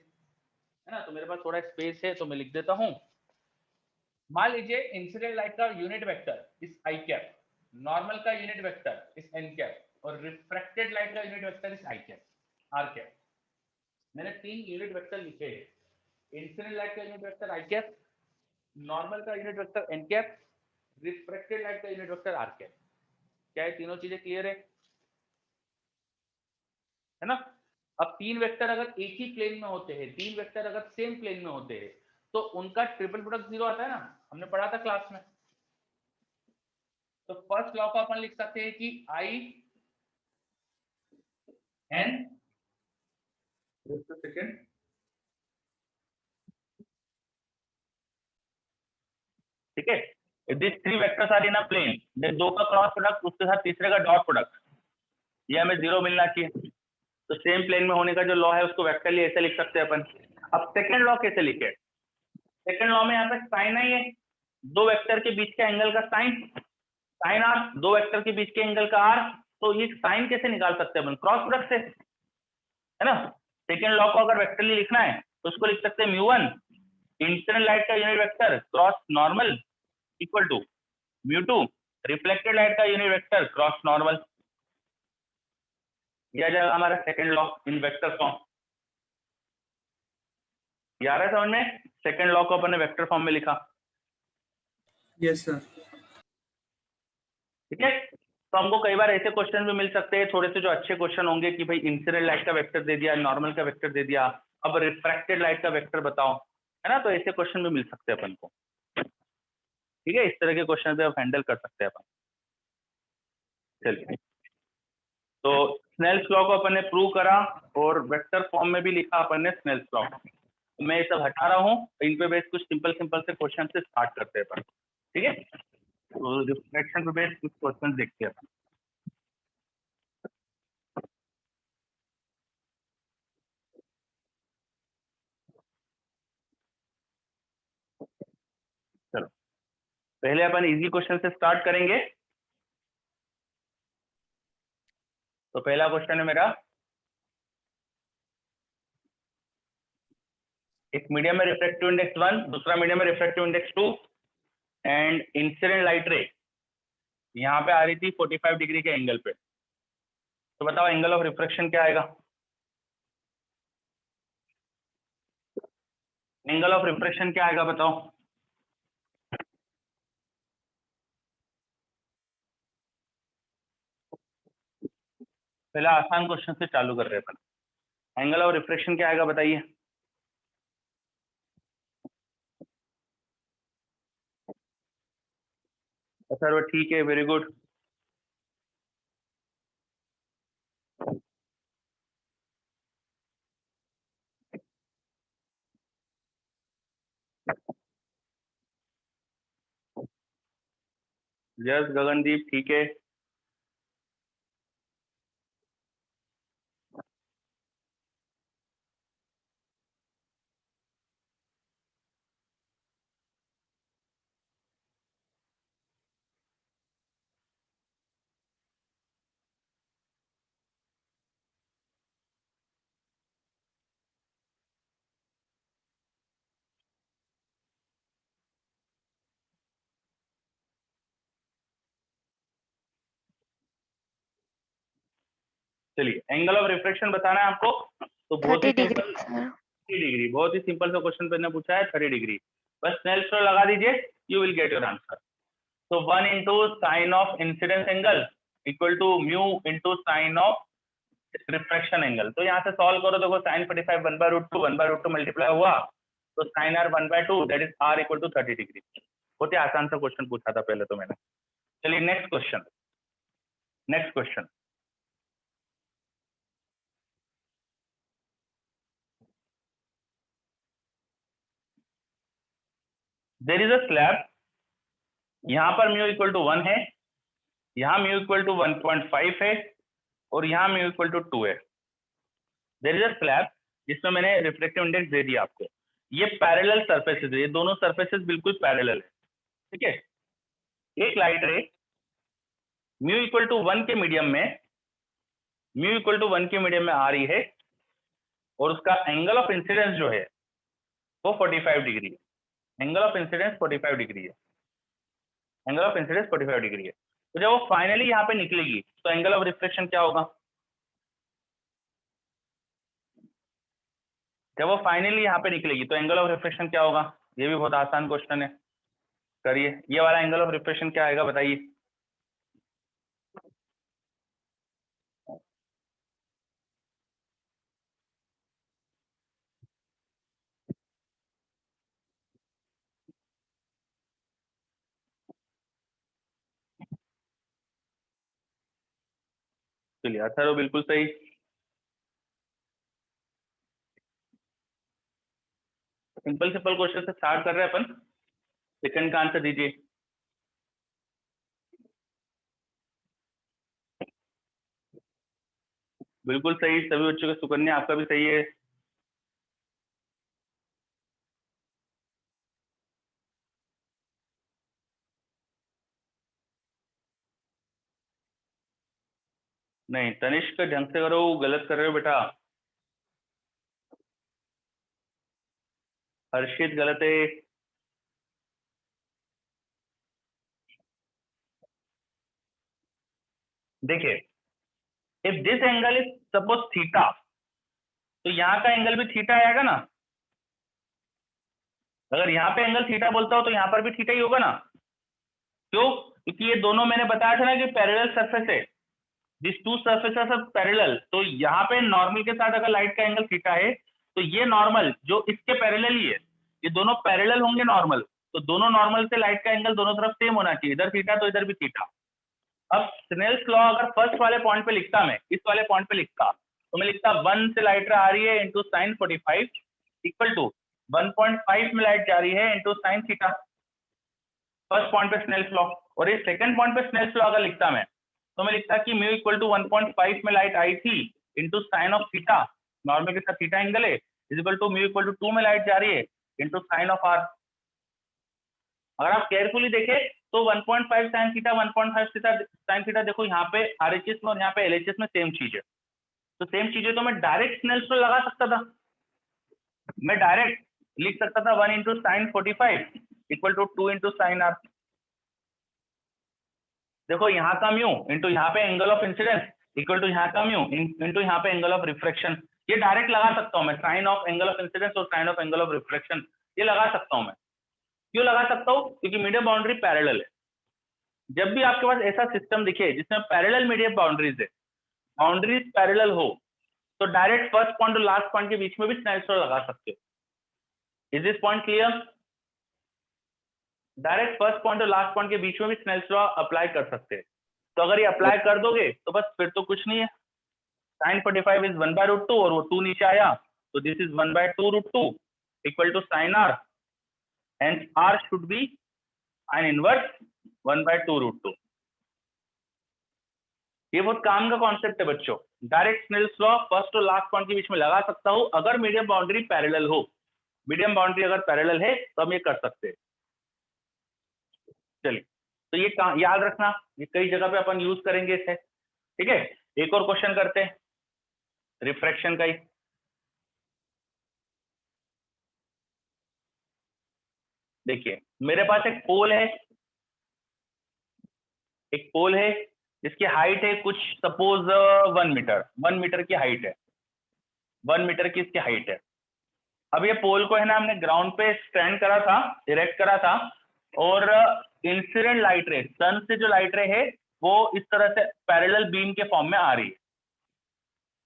है ना। तो मेरे पास थोड़ा स्पेस है तो मैं लिख देता हूं। मान लीजिए इंसिडेंट लाइट का unit vector is i cap, normal का unit vector is n cap, और रिफ्रैक्टेड लाइट का unit vector is i cap, r cap. मैंने 3 यूनिट वेक्टर लिखे हैं। इंसिडेंट लाइट का unit vector i cap, normal का unit vector n cap, refracted light का unit vector r cap. क्या ये तीनों चीजें क्लियर है ना? अब 3 वेक्टर अगर एक ही प्लेन में होते हैं, 3 वेक्टर अगर सेम प्लेन में होते हैं, तो उनका ट्रिपल प्रोडक्ट 0 आता है ना, हमने पढ़ा था क्लास में। तो फर्स्ट लॉ को अपन लिख सकते हैं कि आई एन, सेकेंड, ठीक है, if this 3 vectors are in a plane, then 2 का क्रॉस प्रोडक्ट उसके साथ तीसरे का डॉट प्रोडक्ट, ये हमें 0 मिलना चाहिए। तो सेम प्लेन में होने का जो लॉ है उसको वेक्टरली ऐसे लिख सकते हैं अपन। अब सेकंड लॉ कैसे लिखे? सेकंड लॉ में यहाँ पे साइन आई है, 2 वेक्टर के बीच के एंगल का साइन, साइन आर, 2 वेक्टर के बीच के एंगल का आर। तो ये साइन कैसे निकाल सकते हैं अपन? क्रॉस प्रोडक्ट से, है ना। सेकंड लॉ को अगर वेक्टरली लिखना है तो उसको लिख सकते हैं म्यू1 इंसिडेंट लाइट का unit vector cross normal equal to mu two reflected light का यूनिट वेक्टर क्रॉस नॉर्मल। यह आ जाएगा हमारा second law in vector form. ये आ रहा है समझ में? सेकंड लॉ को अपन ने वेक्टर फॉर्म में लिखा। Yes sir. ठीक है, तो हमको कई बार ऐसे क्वेश्चन भी मिल सकते हैं, थोड़े से जो अच्छे क्वेश्चन होंगे कि भाई इंसिडेंट लाइट का वेक्टर दे दिया, नॉर्मल का वेक्टर दे दिया, अब रिफ्रैक्टेड लाइट का वेक्टर बताओ, है ना। तो ऐसे क्वेश्चन भी मिल सकते हैं अपन को। ठीक है, इस तरह के क्वेश्चन भी आप हैंडल कर सकते हैं अपन। चलिए, तो स्नेल्स लॉ को अपन ने प्रूव करा और वेक्टर फॉर्म में भी लिखा अपन ने स्नेल्स लॉ। मैं ये सब हटा रहा हूँ, इन पे बेस कुछ सिंपल सिंपल से क्वेश्चन से स्टार्ट करते हैं अपन। ठीक है, तो रिफ्लेक्शन पे बेस कुछ क्वेश्चन देखते हैं अपन। चलो, पहले अपन इजी क्वेश्चन से स्टार्ट करेंगे। तो पहला क्वेश्चन है मेरा, एक मीडियम में रिफ्रैक्टिव इंडेक्स 1, दूसरा मीडियम में refractive index 2, and incident light रे यहाँ पे आ रही थी 45 डिग्री के एंगल पे। तो बताओ एंगल ऑफ रिफ्रैक्शन क्या आएगा? एंगल ऑफ रिफ्रैक्शन क्या आएगा बताओ? पहले आसान क्वेश्चन से चालू कर रहे हैं अपन। एंगल ऑफ रिफ्रैक्शन क्या आएगा बताइए? सर वो ठीक है, वेरी गुड। यस गगनदीप, ठीक है। चलिए एंगल ऑफ रिफ्रैक्शन बताना है आपको, तो बहुत ही 30 सिंपल, डिग्री सर। 30 डिग्री, बहुत ही सिंपल सा क्वेश्चन मैंने पूछा है 30 डिग्री, बस स्नेल्स लॉ लगा दीजिए, you will get your answer. तो 1 into sine of incidence angle equal to mu into sine of refraction angle. तो यहाँ से सॉल्व करो, देखो साइन 45 1/√2 मल्टीप्लाई हुआ, तो sine r 1/2 that is r equal to 30 degree. बहुत ही आसान सा क्वेश्चन पूछा था पहले तो मैंने। चलिए next question, next question. There is a slab, यहाँ पर म्यू इक्वल टू 1 है, यहाँ म्यू इक्वल टू 1.5 है, और यहाँ म्यू इक्वल टू 2 है। देयर इज अ स्लैब जिसमें मैंने रिफ्रैक्टिव इंडेक्स दे दिया आपको। ये पैरेलल सरफेसेस है, ये दोनों सरफेसेस बिल्कुल पैरेलल है, ठीक है। एक लाइट रे म्यू इक्वल टू 1 के मीडियम में, म्यू इक्वल टू 1 के मीडियम में आ रही है, और उसका एंगल ऑफ इंसिडेंस जो है वो 45 डिग्री है। एंगल ऑफ इंसिडेंस 45 डिग्री है, एंगल ऑफ इंसिडेंस 45 डिग्री है। तो जब वो फाइनली यहाँ पे निकलेगी तो एंगल ऑफ रिफ्लेक्शन क्या होगा? जब वो फाइनली यहाँ पे निकलेगी तो एंगल ऑफ रिफ्लेक्शन क्या होगा? ये भी बहुत आसान क्वेश्चन है, करिए। ये वाला एंगल ऑफ रिफ्लेक्शन क्या आएगा बताइए? चलिए अथर्व बिल्कुल सही। सिंपल सिंपल क्वेश्चन से स्टार्ट कर रहे हैं अपन। सेकंड का आंसर दीजिए। बिल्कुल सही, सभी बच्चों का। सुकन्या आपका भी सही है। नहीं, तनिष्क ढंग से करो, गलत कर रहे हो बेटा। हर्षित गलत है। देखिए, if this angle is suppose theta, तो यहाँ का एंगल भी थीटा आएगा ना। अगर यहाँ पे एंगल थीटा बोलता हो तो यहाँ पर भी थीटा ही होगा ना। क्यों? क्योंकि ये दोनों मैंने बताया था ना कि पैरेलल सरफेस है, this two surfaces are parallel. तो यहाँ पे नॉर्मल के साथ अगर लाइट का एंगल थीटा है, तो ये नॉर्मल जो इसके पैरेलल ही है, ये दोनों पैरेलल होंगे नॉर्मल, तो दोनों नॉर्मल से लाइट का एंगल दोनों तरफ सेम होना चाहिए, इधर थीटा तो इधर भी थीटा। अब स्नेल्स लॉ अगर फर्स्ट वाले पॉइंट पे लिखता, मैं इस वाले पॉइंट पे लिखता, तो मैं लिखता 1 से लाइट आ रही है इंटू साइन 45 इक्वल टू 1.5 में लाइट जा रही है into sine theta. First point पे स्नेल्स लॉ। और इस सेकंड पॉइंट पे स्नेल्स लॉ अगर लिखता मैं, तो मैं लिखता कि म्यू इक्वल टू 1.5 में लाइट आई थी into sine of theta, normal के साथ थीटा एंगल है, is equal to mu equal to 2 में लाइट जा रही है इंटू साइन ऑफ आर। अगर आप केयरफुली देखें तो 1.5 sine theta 1.5 theta sine theta, देखो यहाँ पे आरएचएस में और यहाँ पे एलएचएस में सेम चीज है। तो सेम चीज है तो मैं डायरेक्ट स्नेल्स लॉ लगा सकता था। मैं डायरेक्ट लिख सकता था 1 into sine 45 equal to 2 into sine r. देखो यहाँ का म्यू इंटू यहाँ पे angle of incidence equal to यहाँ का म्यू इंटू यहाँ पे एंगल ऑफ रिफ्लेक्शन। ये डायरेक्ट लगा सकता हूँ मैं, sine of angle of incidence और sine of angle of reflection, ये लगा सकता हूँ मैं। क्यों लगा सकता हूँ? क्योंकि मीडियम बाउंड्री पैरेलल है। जब भी आपके पास ऐसा सिस्टम दिखे जिसमें पैरेलल मीडियम बाउंड्रीज है, बाउंड्रीज पैरेलल हो, तो डायरेक्ट फर्स्ट पॉइंट और लास्ट पॉइंट के बीच में भी स्नेल्स लॉ लगा सकते हो। Is this point clear? Direct first point और लास्ट पॉइंट के बीच में भी स्नेल्स लॉ अप्लाई कर सकते हैं। तो अगर ये अप्लाई कर दोगे तो बस फिर तो कुछ नहीं है। साइन 45 इज 1/√2 और वो 2 नीचे आया, तो this is 1/2√2 equal to sine r, and r should be sine inverse 1/2√2। ये बहुत काम का कॉन्सेप्ट है बच्चों। डायरेक्ट स्नेल्स लॉ फर्स्ट और लास्ट पॉइंट के बीच में लगा सकता हूं अगर मीडियम बाउंड्री पैरेलल हो। मीडियम बाउंड्री अगर पैरेलल है तो हम ये कर सकते हैं। चलिए, तो ये याद रखना, ये कई जगह पे अपन यूज करेंगे इसे, ठीक है। एक और क्वेश्चन करते हैं रिफ्रैक्शन का ही। देखिए, मेरे पास एक पोल है, एक पोल है इसकी हाइट है कुछ सपोज 1 मीटर, 1 मीटर की हाइट है, 1 मीटर की इसकी हाइट है। अब ये पोल को है ना हमने ग्राउंड पे स्टैंड करा था, इरेक्ट करा था, और इंसिडेंट लाइट रे, सन से जो लाइट रे है वो इस तरह से पैरेलल बीम के फॉर्म में आ रही है।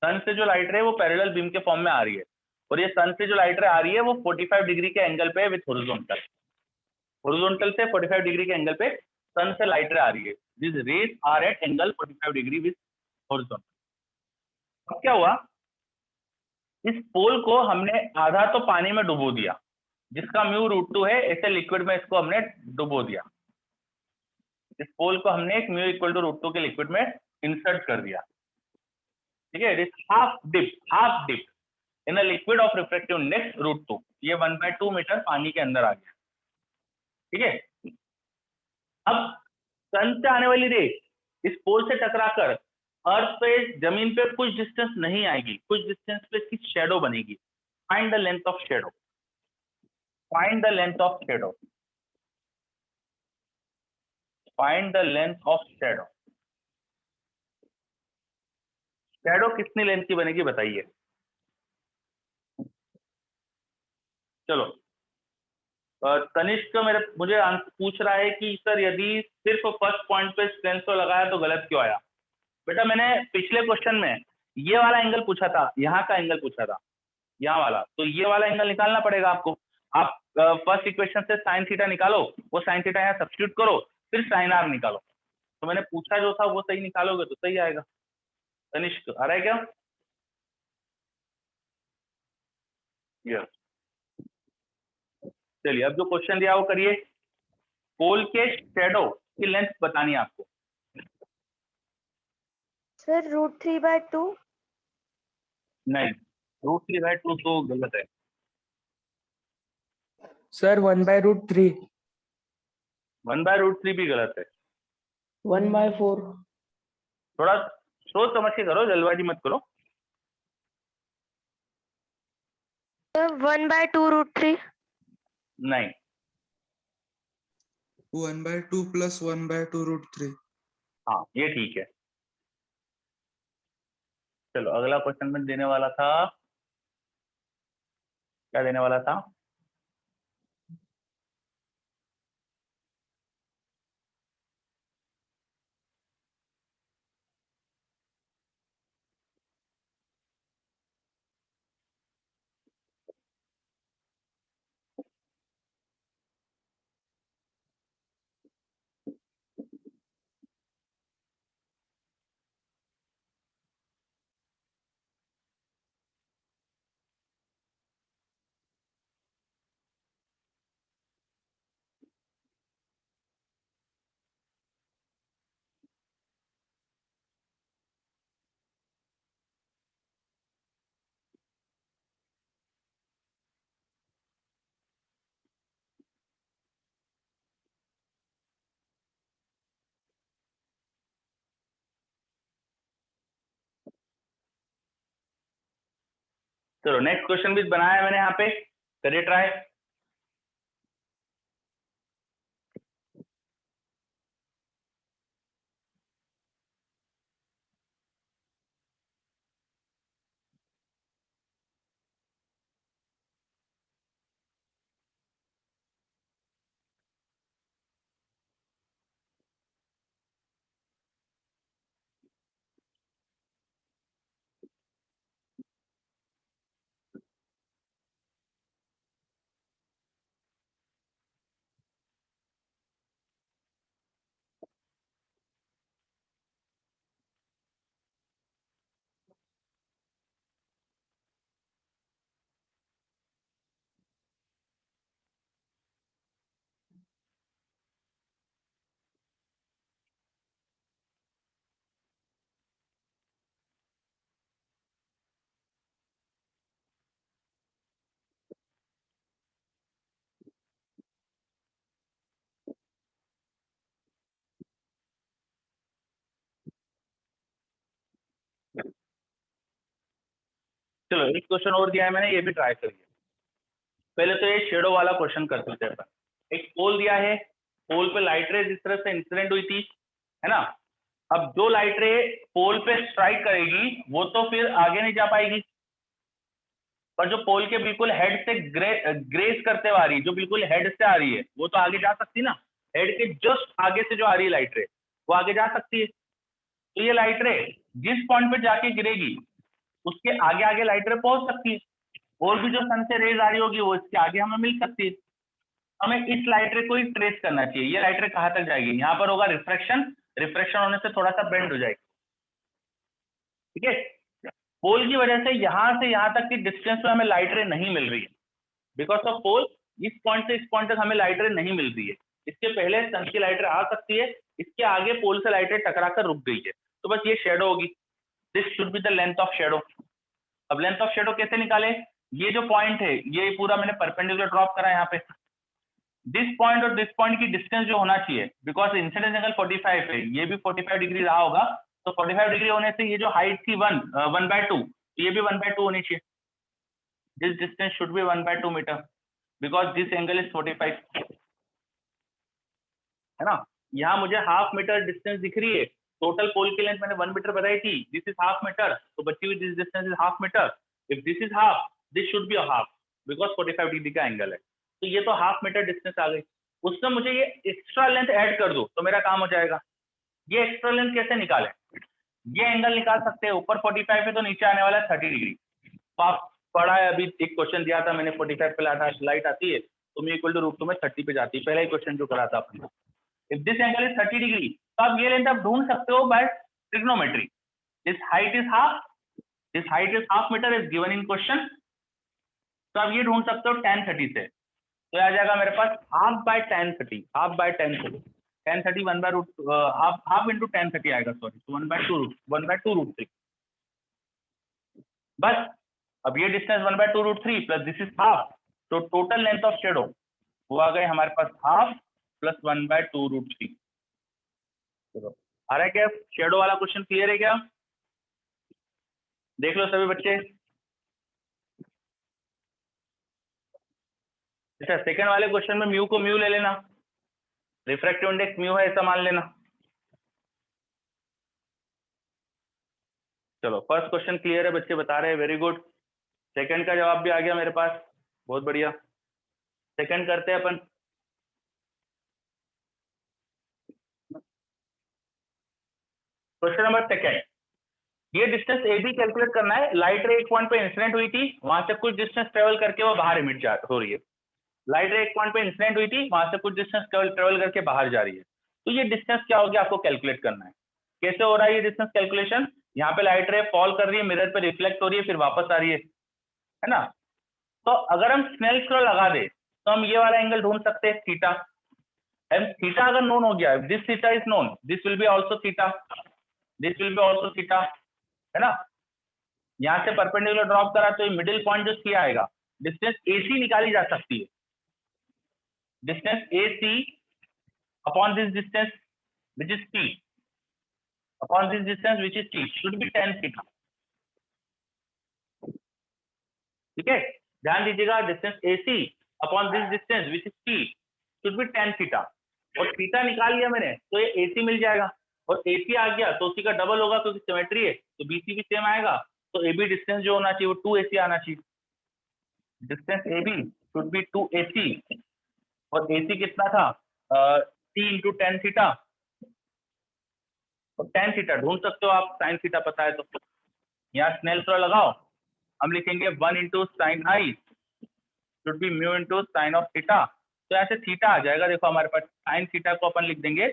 सन से जो लाइट रे वो पैरेलल बीम के फॉर्म में आ रही है, और ये सन से जो लाइट रे आ रही है वो 45 डिग्री के एंगल पे विथ हॉरिजॉन्टल, हॉरिजॉन्टल से 45 डिग्री के एंगल पे सन से लाइट रे आ रही है। This rays are at angle 45 degree with horizontal. अब क्या हुआ, इस पोल को हमने आधा तो पानी में डुबो दिया, जिसका μ√2 है, ऐसे लिक्विड में इसको हमने डुबो दिया। इस पोल को हमने एक μ=√2 के लिक्विड में इंसर्ट कर दिया, ठीक है। It is half dip in a liquid of refractive index √2। ये 1/2 मीटर पानी के अंदर आ गया, ठीक है। अब सन से आने वाली रे इस पोल से टकराकर अर्थ पे, जमीन पे कुछ डिस्टेंस नहीं आएगी, कुछ डिस्टेंस पे इसकी शेडो बनेगी। Find the length of shadow, find the length of shadow, find the length of shadow. Shadow कितनी लेंथ की बनेगी बताइए। चलो तनिष्क मुझे पूछ रहा है कि सर यदि सिर्फ फर्स्ट पॉइंट पे स्टेंसो लगाया तो गलत क्यों आया। बेटा मैंने पिछले क्वेश्चन में ये वाला एंगल पूछा था, यहाँ का एंगल पूछा था, यहाँ वाला, तो ये वाला एंगल निकालना पड़ेगा आपको। आप फर्स्ट इक्वेशन से साइन थीटा निकालो, वो साइन थीटा यहाँ सब्स्टिट्यूट करो, फिर साइन आर निकालो। तो मैंने पूछा जो था वो सही निकालोगे तो सही आएगा। तनिष्क आ रहा है क्या? यस, चलिए अब जो क्वेश्चन दिया वो करिए। पोल के शेडो की लेंथ बतानी है आपको। सर √3/2। नहीं, √3/2 तो गलत है। सर 1/√3। 1/√3 भी गलत है। 1/4। थोड़ा सोच समझ के करो, जल्दबाजी मत करो। सर 1/2√3। नहीं, 1/2 plus 1/2√3। हाँ ये ठीक है। चलो अगला क्वेश्चन में देने वाला था, क्या देने वाला था? चलो नेक्स्ट क्वेश्चन भी बनाया है मैंने यहाँ पे, करिए ट्राई। चलो एक क्वेश्चन और दिया है मैंने, ये भी ट्राई करिए। पहले तो ये शेडो वाला क्वेश्चन करते थे अपन। एक पोल दिया है, पोल पे लाइट रेज इस तरह से इंसिडेंट हुई थी, है ना। अब जो लाइट रे पोल पे स्ट्राइक करेगी वो तो फिर आगे नहीं जा पाएगी, पर जो पोल के बिल्कुल हेड से ग्रेस करते हुए आ रही है, जो बिल्कुल हेड से आ रही है, वो तो आगे जा सकती ना। हेड के जस्ट आगे से जो आ रही है लाइट रे वो आगे जा सकती है। तो ये लाइट रे जिस पॉइंट पे जाके गिरेगी उसके आगे आगे लाइट रे पहुंच सकती है, और भी जो सन से रेज आ रही होगी वो इसके आगे हमें मिल सकती है। हमें इस लाइट रे को ही ट्रेस करना चाहिए। ये लाइट रे कहाँ तक जाएगी, यहाँ पर होगा रिफ्रैक्शन, रिफ्रैक्शन होने से थोड़ा सा बेंड हो जाएगी, ठीक है। पोल की वजह से यहाँ तक की डिस्टेंस में हमें लाइट रे नहीं मिल रही है, बिकॉज ऑफ पोल इस पॉइंट से इस पॉइंट तक हमें लाइट रे नहीं मिल रही है। इसके पहले सन की लाइट रे आ सकती है, इसके आगे पोल से लाइट रे टकरा कर रुक गई है, तो बस ये शेडो होगी। This should be the length of shadow. अब लेंथ ऑफ शेडो कैसे निकाले, ये जो पॉइंट है ये पूरा मैंने परपेंडिकुलर ड्रॉप करा है यहाँ पे। दिस पॉइंट और दिस पॉइंट की डिस्टेंस जो होना चाहिए, बिकॉज इंसिडेंट एंगल 45 है, ये भी 45 डिग्री रहा होगा, तो 45 डिग्री होने से ये जो हाइट थी 1/2, तो ये भी 1/2 होनी चाहिए। This distance should be 1/2 meter, because this angle is 45, है ना। यहाँ मुझे हाफ मीटर डिस्टेंस दिख रही है, टोटल पोल की लेंथ मैंने 1 मीटर बताई थी, दिस इज हाफ मीटर, तो बच्ची हुई this distance is half meter. If this is half, this should be half, because 45 degree का एंगल है, तो ये तो हाफ मीटर डिस्टेंस आ गई। उसमें मुझे ये एक्स्ट्रा लेंथ ऐड कर दो तो मेरा काम हो जाएगा। ये एक्स्ट्रा लेंथ कैसे निकालें, ये एंगल निकाल सकते हैं, ऊपर 45 है तो नीचे आने वाला है 30 डिग्री। तो आप पढ़ा है, अभी एक क्वेश्चन दिया था मैंने, 45 पे लाइट आती है तो मैं इक्वल टू √2 में 30 पे जाती है, पहला ही क्वेश्चन जो करा था आपने। If this angle is 30 degree, तो आप ये लेंथ आप ढूंढ सकते हो by trigonometry. This height is half meter is given in question, तो आप ये ढूंढ सकते हो tan 30 से, तो आ जाएगा मेरे पास half by tan 30 tan 30 half into tan 30 आएगा, सॉरी, तो 1/2 √3। बस अब ये distance 1/2 √3 plus this is half, तो टोटल लेंथ ऑफ शेडो वो आ गए हमारे पास हाफ प्लस 1/2 √3। चलो आ रहा है क्या, शेडो वाला क्वेश्चन क्लियर है क्या, देख लो सभी बच्चे। अच्छा, सेकंड वाले क्वेश्चन में म्यू को म्यू ले लेना, रिफ्रैक्टिव इंडेक्स म्यू है ऐसा मान लेना। चलो फर्स्ट क्वेश्चन क्लियर है, बच्चे बता रहे हैं, वेरी गुड। सेकंड का जवाब भी आ गया मेरे पास, बहुत बढ़िया। सेकंड करते हैं अपन। क्वेश्चन नंबर सेकंड, ये डिस्टेंस ए बी कैलकुलेट करना है। लाइट रे एक पॉइंट पे इंसिडेंट हुई थी, वहां से कुछ डिस्टेंस ट्रेवल करके वो बाहर इमिट हो रही है। लाइट रे एक पॉइंट पे इंसिडेंट हुई थी, वहां से कुछ डिस्टेंस ट्रेवल करके बाहर जा रही है, तो ये डिस्टेंस क्या होगी आपको कैलकुलेट करना है। कैसे हो रहा है ये डिस्टेंस कैलकुलेशन, यहाँ पे लाइट रे फॉल कर रही है, मिरर पे रिफ्लेक्ट हो रही है, फिर वापस आ रही है ना। तो अगर हम स्नेल्स लॉ लगा दे तो हम ये वाला एंगल ढूंढ सकते हैं थीटा। एंड थीटा अगर नोन हो गया, this theta is known, this will be also theta, this will be also theta, है ना। यहाँ से परपेंडिकुलर ड्रॉप करा तो ये मिडिल पॉइंट जो सी आएगा, डिस्टेंस AC निकाली जा सकती है। Distance AC upon this distance which is T, upon this distance which is T should be tan theta, ठीक है। ध्यान दीजिएगा, distance AC upon this distance which is T should be tan theta, और theta निकाल लिया मैंने तो ये AC मिल जाएगा, और AC आ गया तो उसी का डबल होगा क्योंकि सिमेट्री है, तो BC भी सेम आएगा, तो AB डिस्टेंस जो होना चाहिए वो 2AC आना चाहिए। Distance AB should be 2AC, और AC कितना था, T इंटू tan थीटा, और tan थीटा ढूंढ सकते हो आप, sin थीटा पता है तो यहाँ स्नेल्स लॉ लगाओ, हम लिखेंगे 1 into sine I should be mu into sine of theta, तो ऐसे थीटा आ जाएगा। देखो हमारे पास साइन थीटा को अपन लिख देंगे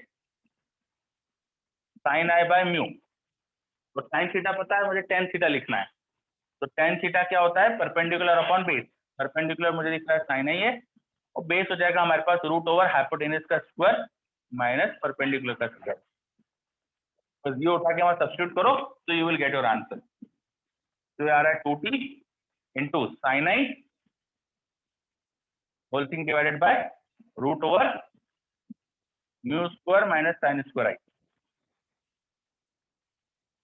साइन आई बाय म्यू, और साइन थीटा पता है मुझे tan थीटा लिखना है, तो tan थीटा क्या होता है, परपेंडिकुलर अपॉन बेस। परपेंडिकुलर मुझे दिख रहा है साइन आई है, और बेस हो जाएगा हमारे पास √ओवर हाइपोटेनस का स्क्वायर माइनस परपेंडिकुलर का स्क्वायर। तो ये उठा के वहां सब्स्टिट्यूट करो तो you will get your answer. तो ये आ रहा है 2t into sine i whole thing divided by √ओवर mu square minus sine square i.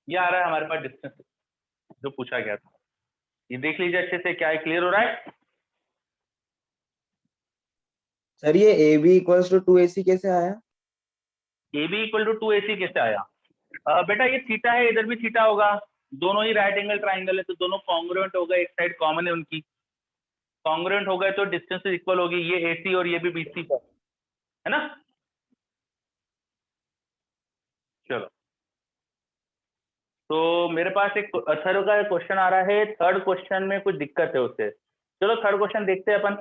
ये आ रहा है हमारे पास डिस्टेंस जो पूछा गया था। ये देख लीजिए अच्छे से, क्या है, क्लियर हो रहा है। सर ये AB = 2AC कैसे आया? AB = 2AC कैसे आया, बेटा ये थीटा है, इधर भी थीटा होगा, दोनों ही राइट एंगल ट्राइंगल है तो दोनों कॉन्ग्रुएंट हो गए, एक साइड कॉमन है उनकी, कॉन्ग्रुएंट हो गए तो डिस्टेंस इक्वल होगी, ये AC और ये भी BC पर है ना। चलो तो मेरे पास एक अथर्व का क्वेश्चन आ रहा है, थर्ड क्वेश्चन में कुछ दिक्कत है उससे। चलो थर्ड क्वेश्चन देखते हैं अपन।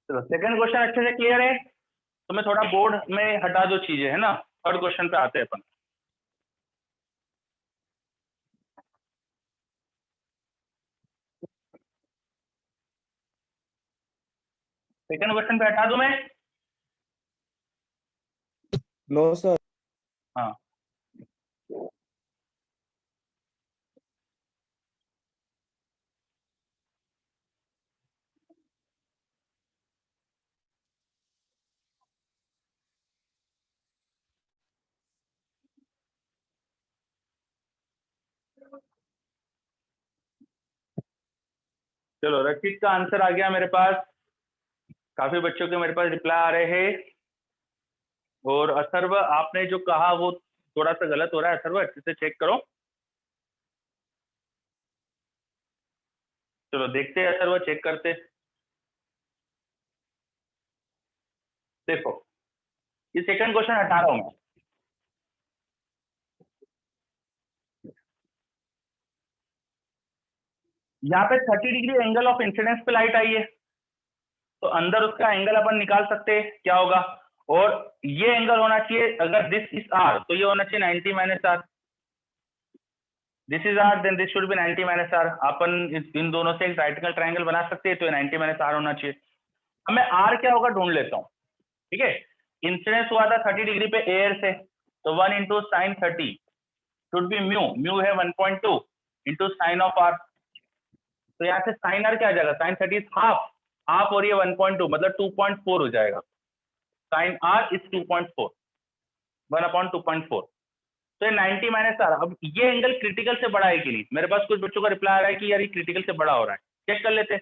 चलो सेकंड क्वेश्चन अच्छे से क्लियर है, तो मैं थोड़ा बोर्ड में हटा दो चीजें, है ना। थर्ड क्वेश्चन पे आते हैं अपन। सेकंड क्वेश्चन पे हटा दूं मैं? No sir. हाँ चलो रचित का आंसर आ गया मेरे पास, काफी बच्चों के मेरे पास रिप्लाई आ रहे हैं। और अथर्व आपने जो कहा वो थोड़ा सा गलत हो रहा है, अथर्व अच्छे से चेक करो। चलो देखते हैं अथर्व, चेक करते हैं। देखो ये सेकंड क्वेश्चन हटा रहा हूं मैं। यहाँ पे 30 डिग्री एंगल ऑफ इंसिडेंस पे लाइट आई है, तो अंदर उसका एंगल अपन निकाल सकते हैं क्या होगा, और ये एंगल होना चाहिए, अगर दिस इज आर तो ये होना चाहिए 90 minus r, this is r then this should be 90 minus r. अपन इन दोनों से एक राइट एंगल ट्राइंगल बना सकते हैं, तो 90 माइनस आर होना चाहिए। अब मैं आर क्या होगा ढूंढ लेता हूँ, ठीक है। इंसिडेंस हुआ था 30 डिग्री पे एयर से, तो 1 into sign 30 should be mu, mu है 1.2 इंटू साइन ऑफ आर, तो यहाँ से साइन आर क्या आ जाएगा, साइन 30 हाफ, हाफ और ये 1.2 मतलब 2.4 हो जाएगा, साइन आर इज 2.4, 1/2.4, तो ये 90 माइनस आर। अब ये एंगल क्रिटिकल से बड़ा है कि नहीं, मेरे पास कुछ बच्चों का रिप्लाई आ रहा है कि यार ये क्रिटिकल से बड़ा हो रहा है, चेक कर लेते हैं।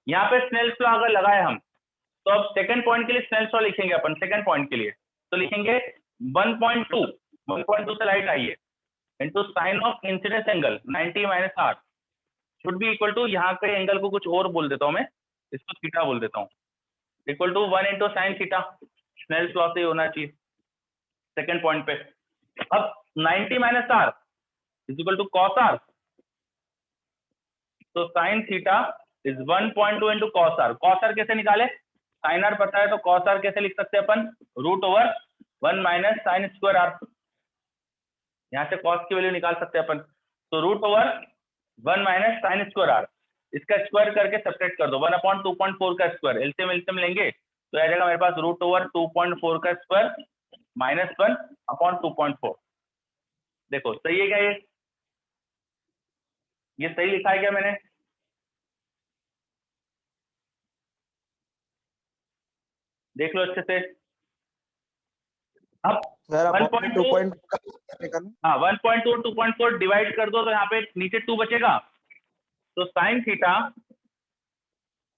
यहाँ पे स्नेल्स लॉ अगर लगाए हम, तो अब सेकंड पॉइंट के लिए स्नेल्स लॉ लिखेंगे अपन, सेकंड पॉइंट के लिए तो लिखेंगे 1.2 से लाइट आई है into sine of incidence angle 90 minus r should be equal to, यहाँ के एंगल को कुछ और बोल देता हूँ मैं, इसको थीटा बोल देता हूँ, equal to 1 into sine theta, Snell's law से होना चाहिए सेकंड पॉइंट पे। अब 90 minus r is equal to cos r, तो sine theta is 1.2 into cos r. Cos r कैसे निकाले, साइन आर पता है तो कॉस आर कैसे लिख सकते हैं अपन, root over 1 minus sine square r, यहाँ से कॉस की वैल्यू निकाल सकते हैं अपन, तो root over 1 minus sine square r, इसका स्क्वायर करके सेपरेट कर दो, 1/2.4 का स्क्वायर, एलसीएम लेंगे तो आ जाएगा मेरे पास रूट ओवर 2.4 का स्क्वायर माइनस 1/2.4। देखो सही है क्या, ये सही लिखा है क्या मैंने? देख लो अच्छे से। अब सर 1.2 हाँ 1.2 और 2.4 डिवाइड कर दो तो यहाँ पे नीचे 2 बचेगा, तो साइन थीटा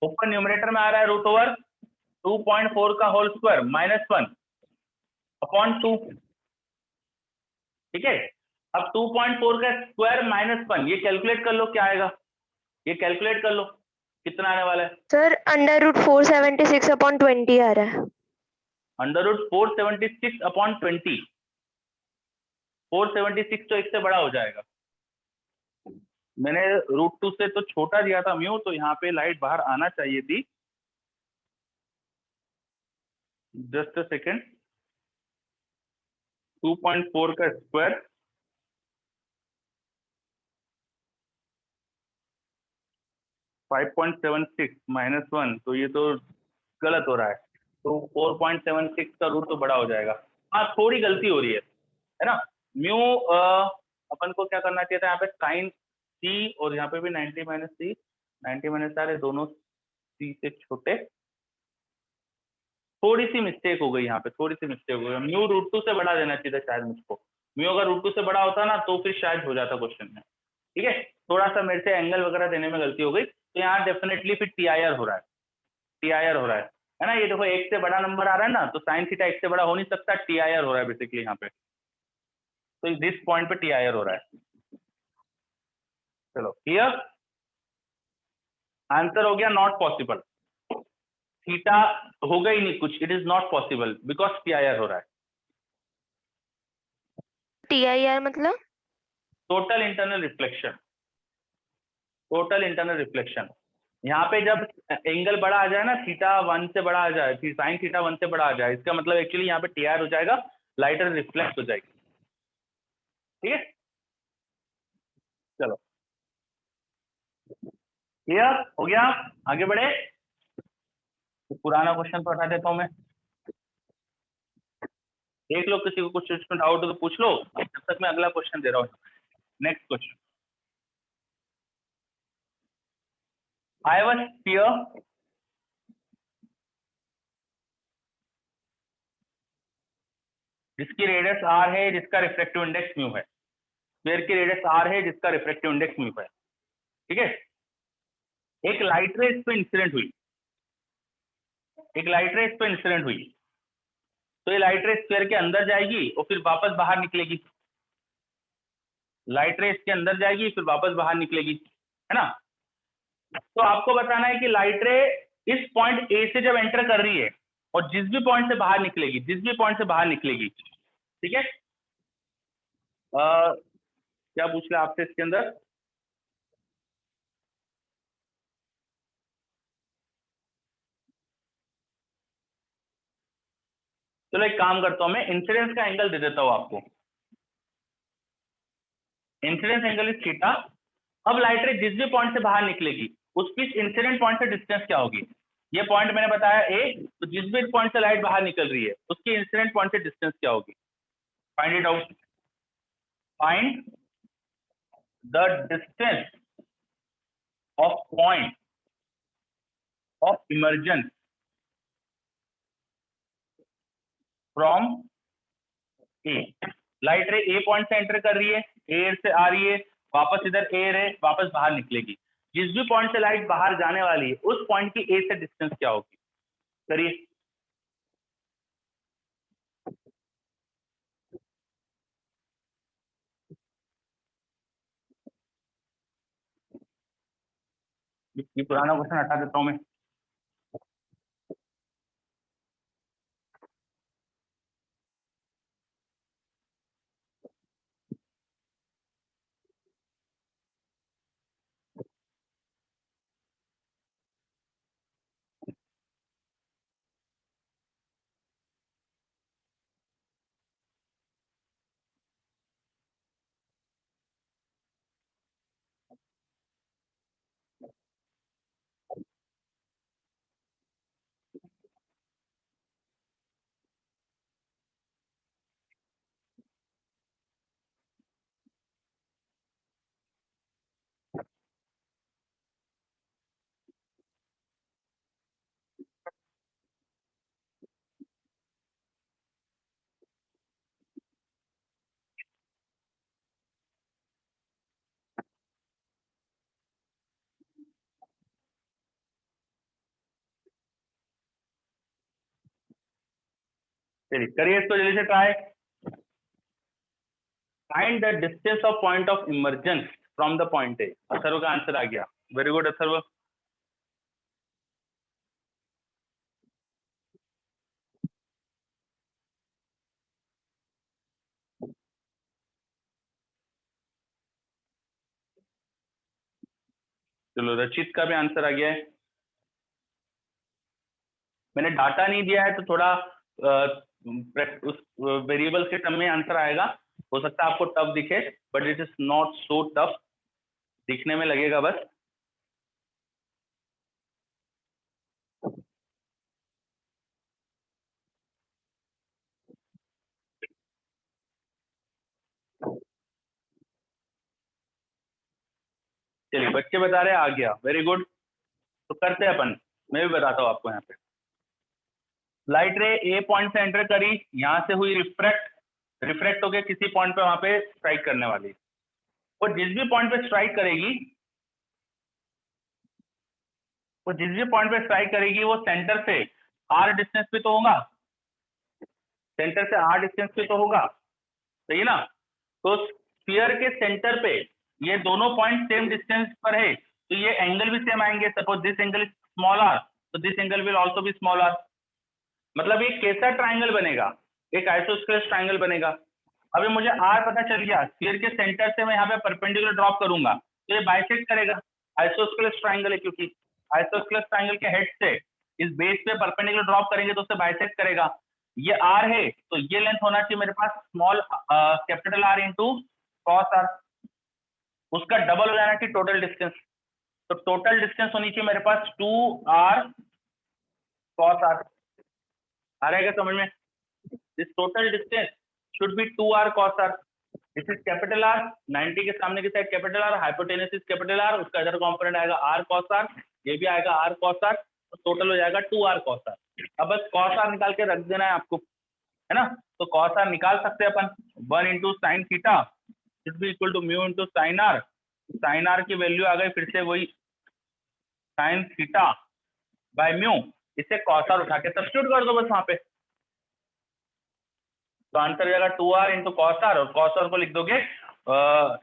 ऊपर न्यूमरेटर में आ रहा है रूट ओवर 2.4 का होल स्क्वायर माइनस 1/2, ठीक है। अब 2.4 का स्क्वायर माइनस 1, ये कैलकुलेट कर लो क्या आएगा, ये कैलकुलेट कर लो कितना आने वाला है। सर √476/20 आ रहा है। √476/20, 476 तो एक से बड़ा हो जाएगा, मैंने √2 से तो छोटा दिया था म्यू, तो यहाँ पे लाइट बाहर आना चाहिए थी, जस्ट अ सेकेंड। 2.4 का स्क्वायर (5.76 माइनस 1), तो ये तो गलत हो रहा है, तो 4.76 का रूट तो बड़ा हो जाएगा। हाँ थोड़ी गलती हो रही है ना। म्यू अपन को क्या करना चाहिए था, यहाँ पे साइन सी और यहाँ पे भी 90 माइनस सी, 90 माइनस आर, दोनों सी से छोटे, थोड़ी सी मिस्टेक हो गई यहाँ पे, थोड़ी सी मिस्टेक हो गई, म्यू √2 से बड़ा देना चाहिए था शायद मुझको, म्यू अगर √2 से बड़ा होता ना तो फिर शायद हो जाता क्वेश्चन में, ठीक है। थोड़ा सा मेरे से एंगल वगैरह देने में गलती हो गई, तो यहाँ डेफिनेटली फिर TIR हो रहा है, TIR हो रहा है, है ना, ये देखो एक से बड़ा नंबर आ रहा है ना, तो साइन थीटा एक से बड़ा हो नहीं सकता, TIR हो रहा है बेसिकली यहाँ पे, तो दिस पॉइंट पे TIR हो रहा है। चलो क्लियर, आंसर हो गया नॉट पॉसिबल, थीटा होगा ही नहीं कुछ, it is not possible because TIR हो रहा है। TIR मतलब total internal reflection, total internal reflection. यहाँ पे जब एंगल बड़ा आ जाए ना, थीटा 1 से बड़ा आ जाए, फिर साइन थीटा 1 से बड़ा आ जाए, इसका मतलब एक्चुअली यहाँ पे TIR हो जाएगा, लाइटर रिफ्लेक्ट हो जाएगी। ठीक है, चलो क्लियर हो गया, आगे बढ़े। तो पुराना क्वेश्चन तो हटा देता हूं मैं, देख लो किसी को कुछ डाउट हो तो पूछ लो, जब तक मैं अगला क्वेश्चन दे रहा हूँ। Next question, I have a sphere जिसकी रेडियस r है, जिसका रिफ्रैक्टिव इंडेक्स म्यू है। स्फीयर की रेडियस r है, जिसका रिफ्रैक्टिव इंडेक्स म्यू है। ठीक है, एक लाइट रे इस पे इंसिडेंट हुई, एक लाइट रे इस पे इंसिडेंट हुई, तो ये लाइट रे स्फीयर के अंदर जाएगी और फिर वापस बाहर निकलेगी। लाइट रे इसके अंदर जाएगी फिर वापस बाहर निकलेगी, है ना। तो आपको बताना है कि लाइट रे इस पॉइंट ए से जब एंटर कर रही है और जिस भी पॉइंट से बाहर निकलेगी, जिस भी पॉइंट से बाहर निकलेगी, ठीक है, क्या पूछ रहे आपसे इसके अंदर, चलो एक काम करता हूं मैं, इंसिडेंस का एंगल दे देता हूं आपको, इंसिडेंस एंगल इज थीटा। अब लाइट रे जिस भी पॉइंट से बाहर निकलेगी उसकी इंसिडेंट पॉइंट से डिस्टेंस क्या होगी। ये पॉइंट मैंने बताया ए, तो जिस भी पॉइंट से लाइट बाहर निकल रही है उसकी इंसिडेंट पॉइंट से डिस्टेंस क्या होगी, find it out. Find the distance of point of emergence from A. Light रे ए पॉइंट से एंटर कर रही है, ए से आ रही है, वापस इधर ए रे वापस बाहर निकलेगी, जिस भी पॉइंट से लाइट बाहर जाने वाली है उस पॉइंट की ए से डिस्टेंस क्या होगी, करिए। ये पुराना क्वेश्चन हटा देता हूं मैं। चलिए करिए इसको जल्दी से try. Find the distance of point of emergence from the point A. Atharva का आंसर आ गया, वेरी गुड अथर्व। चलो रचित का भी आंसर आ गया है। मैंने डाटा नहीं दिया है तो थोड़ा उस वेरिएबल के टर्म में आंसर आएगा, हो सकता है आपको टफ दिखे but it is not so tough, दिखने में लगेगा बस। चलिए बच्चे बता रहे हैं आ गया, वेरी गुड। तो करते हैं अपन, मैं भी बताता हूँ आपको। यहाँ पे लाइट रे ए पॉइंट से एंटर करी, यहाँ से हुई रिफ्रैक्ट, रिफ्रैक्ट होकर किसी पॉइंट पे वहां पे स्ट्राइक करने वाली, और जिस भी पॉइंट पे स्ट्राइक करेगी, वो जिस भी पॉइंट पे स्ट्राइक करेगी वो सेंटर से आर डिस्टेंस पे तो होगा, सेंटर से आर डिस्टेंस पे तो होगा, सही है ना। तो स्फीयर के सेंटर पे ये दोनों पॉइंट सेम डिस्टेंस पर है, तो ये एंगल भी सेम आएंगे। Suppose this angle is small r, तो this angle will also be small r. मतलब ये कैसा ट्राइंगल बनेगा, एक आइसोस्केलेस ट्राइंगल बनेगा। अभी मुझे आर पता चल गया, स्फीयर के सेंटर से मैं यहाँ पे परपेंडिकुलर ड्रॉप करूंगा तो ये बाइसेक्ट करेगा, आइसोस्केलेस ट्राइंगल है, क्योंकि आइसोस्केलेस ट्राइंगल के हेड से इस बेस पे परपेंडिकुलर ड्रॉप करेंगे तो उससे बाइसेक्ट करेगा। ये आर है तो ये लेंथ होना चाहिए मेरे पास small capital r into cos r, उसका डबल हो जाना चाहिए टोटल डिस्टेंस। तो टोटल डिस्टेंस होनी चाहिए मेरे पास 2r cos r। आ रहेगा समझ में? This total distance should B 2r cos r। This is capital R, 90 के सामने की side capital R, hypotenuse is capital R, उसका अदर कंपोनेंट आएगा r cos r, ये भी आएगा r cos r, तो टोटल हो जाएगा 2r cos r। अब बस cos r निकाल के रख देना है आपको, है ना। तो cos r निकाल सकते हैं अपन, 1 into sine theta should be equal to mu into sine r। Sine r की वैल्यू आ गई फिर से वही साइन थीटा बाय म्यू, इसे cos r उठा के सब्स्टिट्यूट कर दो बस वहां पे, तो आंसर हो जाएगा 2r इंटू कॉस आर, और कॉस आर को लिख दोगे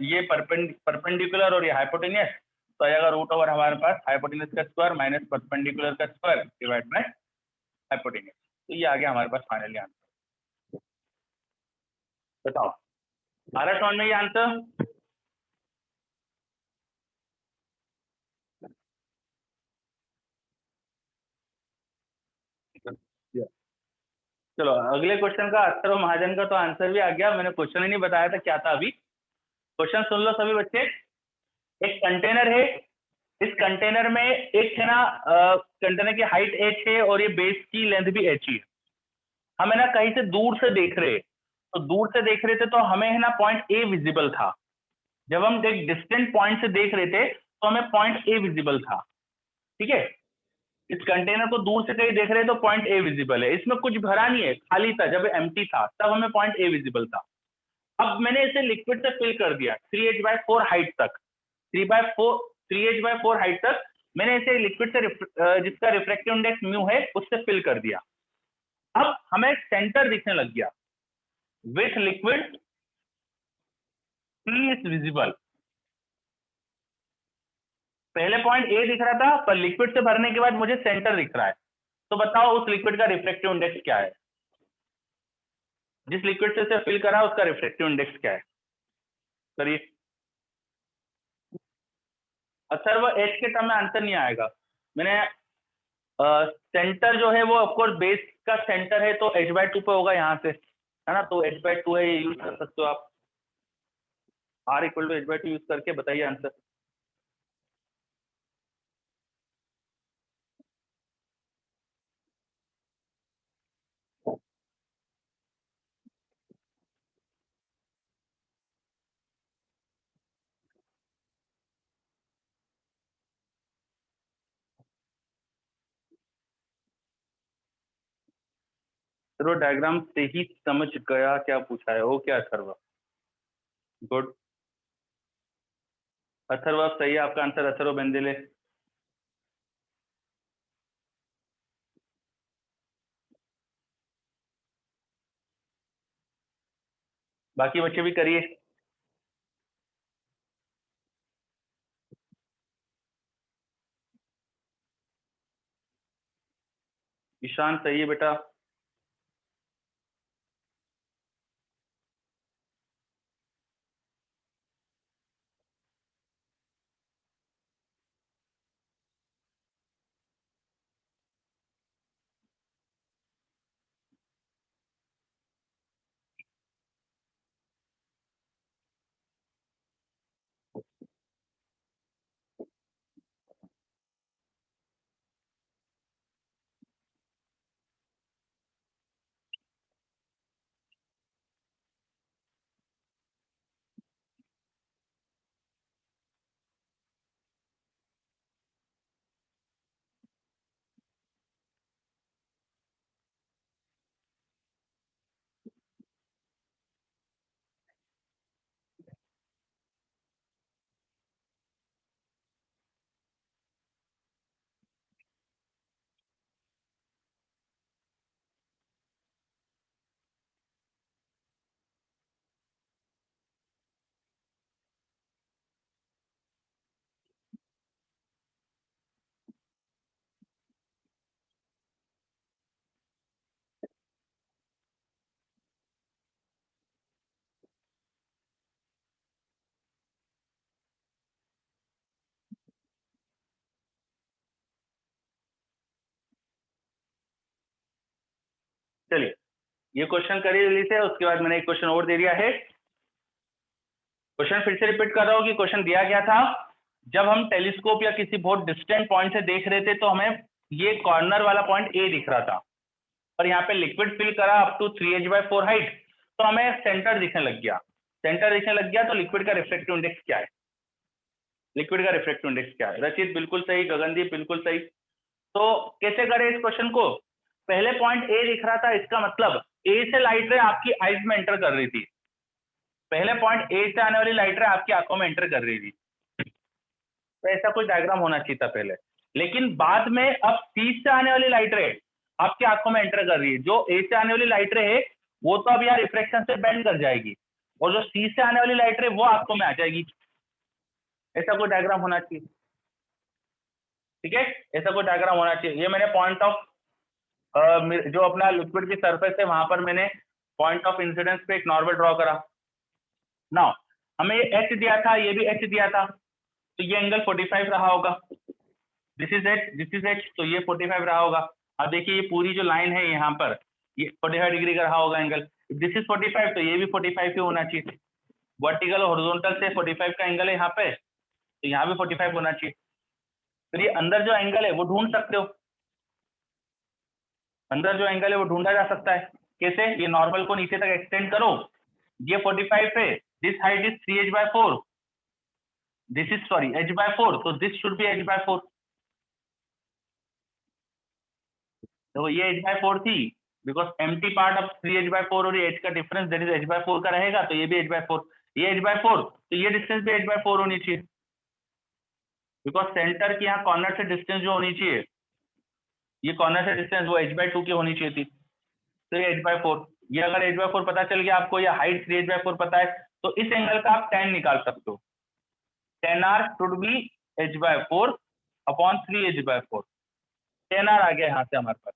ये परपेंडिकुलर और ये हाइपोटेनियस, तो आ जाएगा रूट ओवर हमारे पास हाइपोटेनियस का स्क्वायर माइनस परपेंडिकुलर का स्क्वायर डिवाइड बाय हाइपोटेनियस। तो ये आ गया हमारे पास फाइनली आंसर। बताओ आ रहा समझ में ये आंसर? चलो अगले क्वेश्चन का अथर्व महाजन का तो आंसर भी आ गया, मैंने क्वेश्चन ही नहीं बताया था क्या था। अभी क्वेश्चन सुन लो सभी बच्चे। एक कंटेनर है, इस कंटेनर में एक है ना कंटेनर की हाइट h है और ये बेस की लेंथ भी h ही है। हम है ना कहीं से दूर से देख रहे, तो दूर से देख रहे थे तो हमें है ना पॉइंट A विजिबल था। जब हम एक डिस्टेंट पॉइंट से देख रहे थे तो हमें पॉइंट A विजिबल था, ठीक है। इस कंटेनर को दूर से कहीं देख रहे तो पॉइंट A विजिबल है, इसमें कुछ भरा नहीं है, खाली था। जब एम्प्टी था तब हमें पॉइंट A विजिबल था। अब मैंने इसे लिक्विड से फिल कर दिया 3h/4 हाइट तक, 3h/4 हाइट तक मैंने इसे लिक्विड से जिसका रिफ्रैक्टिव इंडेक्स म्यू है उससे फिल कर दिया। अब हमें सेंटर दिखने लग गया, with liquid P is visible. पहले पॉइंट A दिख रहा था पर लिक्विड से भरने के बाद मुझे सेंटर दिख रहा है। तो बताओ उस लिक्विड का रिफ्रैक्टिव इंडेक्स क्या है? जिस लिक्विड से इसे फिल करा उसका रिफ्रैक्टिव इंडेक्स क्या है? करिए। सर वो एच के टर्म में आंसर नहीं आएगा। मैंने सेंटर जो है वो ऑफकोर्स बेस का सेंटर है तो h/2 पे होगा यहाँ से, है ना। तो h/2 है, ये यूज कर सकते हो आप। r equal to h/2 use करके बताइए आंसर। चलो डायग्राम से ही समझ गया क्या पूछा है। वो क्या अथर्व? गुड अथर्व, अब सही है आपका आंसर। अथर्व बेंदेले। बाकी बच्चे भी करिए। ईशान सही है बेटा। ये क्वेश्चन करी जल्दी से, उसके बाद मैंने एक क्वेश्चन और दे दिया है। क्वेश्चन फिर से रिपीट कर रहा हूँ कि क्वेश्चन दिया गया था, जब हम टेलीस्कोप या किसी बहुत डिस्टेंट पॉइंट से देख रहे थे तो हमें ये कॉर्नर वाला पॉइंट ए दिख रहा था, और यहाँ पे लिक्विड फिल करा अप टू 3h/4 हाइट, तो हमें सेंटर दिखने लग गया। सेंटर दिखने लग गया तो लिक्विड का रिफ्रैक्टिव इंडेक्स क्या है? लिक्विड का रिफ्रैक्टिव इंडेक्स क्या है? रचित बिल्कुल सही, गगनदीप बिल्कुल सही। तो कैसे करें इस क्वेश्चन को? पहले पॉइंट ए दिख रहा था, इसका मतलब ए से लाइट रे आपकी आईज में एंटर कर रही थी। पहले पॉइंट ए से आने वाली लाइट रे आपकी आंखों में एंटर कर रही थी, तो ऐसा कोई डायग्राम होना चाहिए था पहले। लेकिन बाद में अब सी से आने वाली लाइट रे आपकी आंखों में एंटर कर रही है। जो ए से आने वाली लाइट रे है वो तो अब यार रिफ्रैक्शन से बेंड कर जाएगी, और जो सी से आने वाली लाइट रे वो आंखों में आ जाएगी। ऐसा कोई डायग्राम होना चाहिए, ठीक है, ऐसा कोई डायग्राम होना चाहिए। ये मैंने पॉइंट ऑफ जो अपना लिक्विड की सरफेस है वहां पर मैंने पॉइंट ऑफ इंसिडेंस पे एक नॉर्मल ड्रॉ करा। नाउ हमें ये एच दिया था, ये भी एच दिया था, तो ये एंगल 45 रहा होगा। This is H, this is H, तो ये 45 रहा होगा। अब देखिए ये पूरी जो लाइन है यहाँ पर ये 45 डिग्री का रहा होगा एंगल। दिस इज 45, तो ये भी 45 ही होना चाहिए। वर्टिकल और हॉरिजॉन्टल से 45 का एंगल है यहाँ पे, तो यहाँ भी 45 होना चाहिए। फिर ये अंदर जो एंगल है वो ढूंढ सकते हो, अंदर जो एंगल है वो ढूंढा जा सकता है। कैसे? ये नॉर्मल को नीचे तक एक्सटेंड करो, ये 45 है, this height is 3h/4, this is sorry h/4, तो दिस शुड बी h/4। तो ये h/4 थी, because empty part of 3h/4 और ये h का डिफरेंस दैट इज h/4 का रहेगा, तो ये भी h/4, ये h/4, तो ये डिस्टेंस भी h/4 होनी चाहिए, बिकॉज सेंटर की यहाँ कॉर्नर से डिस्टेंस जो होनी चाहिए, ये कॉर्नर से डिस्टेंस वो h/2 की होनी चाहिए थी, तो ये h/4। ये अगर h/4 पता चल गया आपको, या हाइट 3h/4 पता है, तो इस एंगल का आप tan निकाल सकते हो। tan r should be h/4 upon 3h/4। tan r आ गया यहाँ से हमारे पास,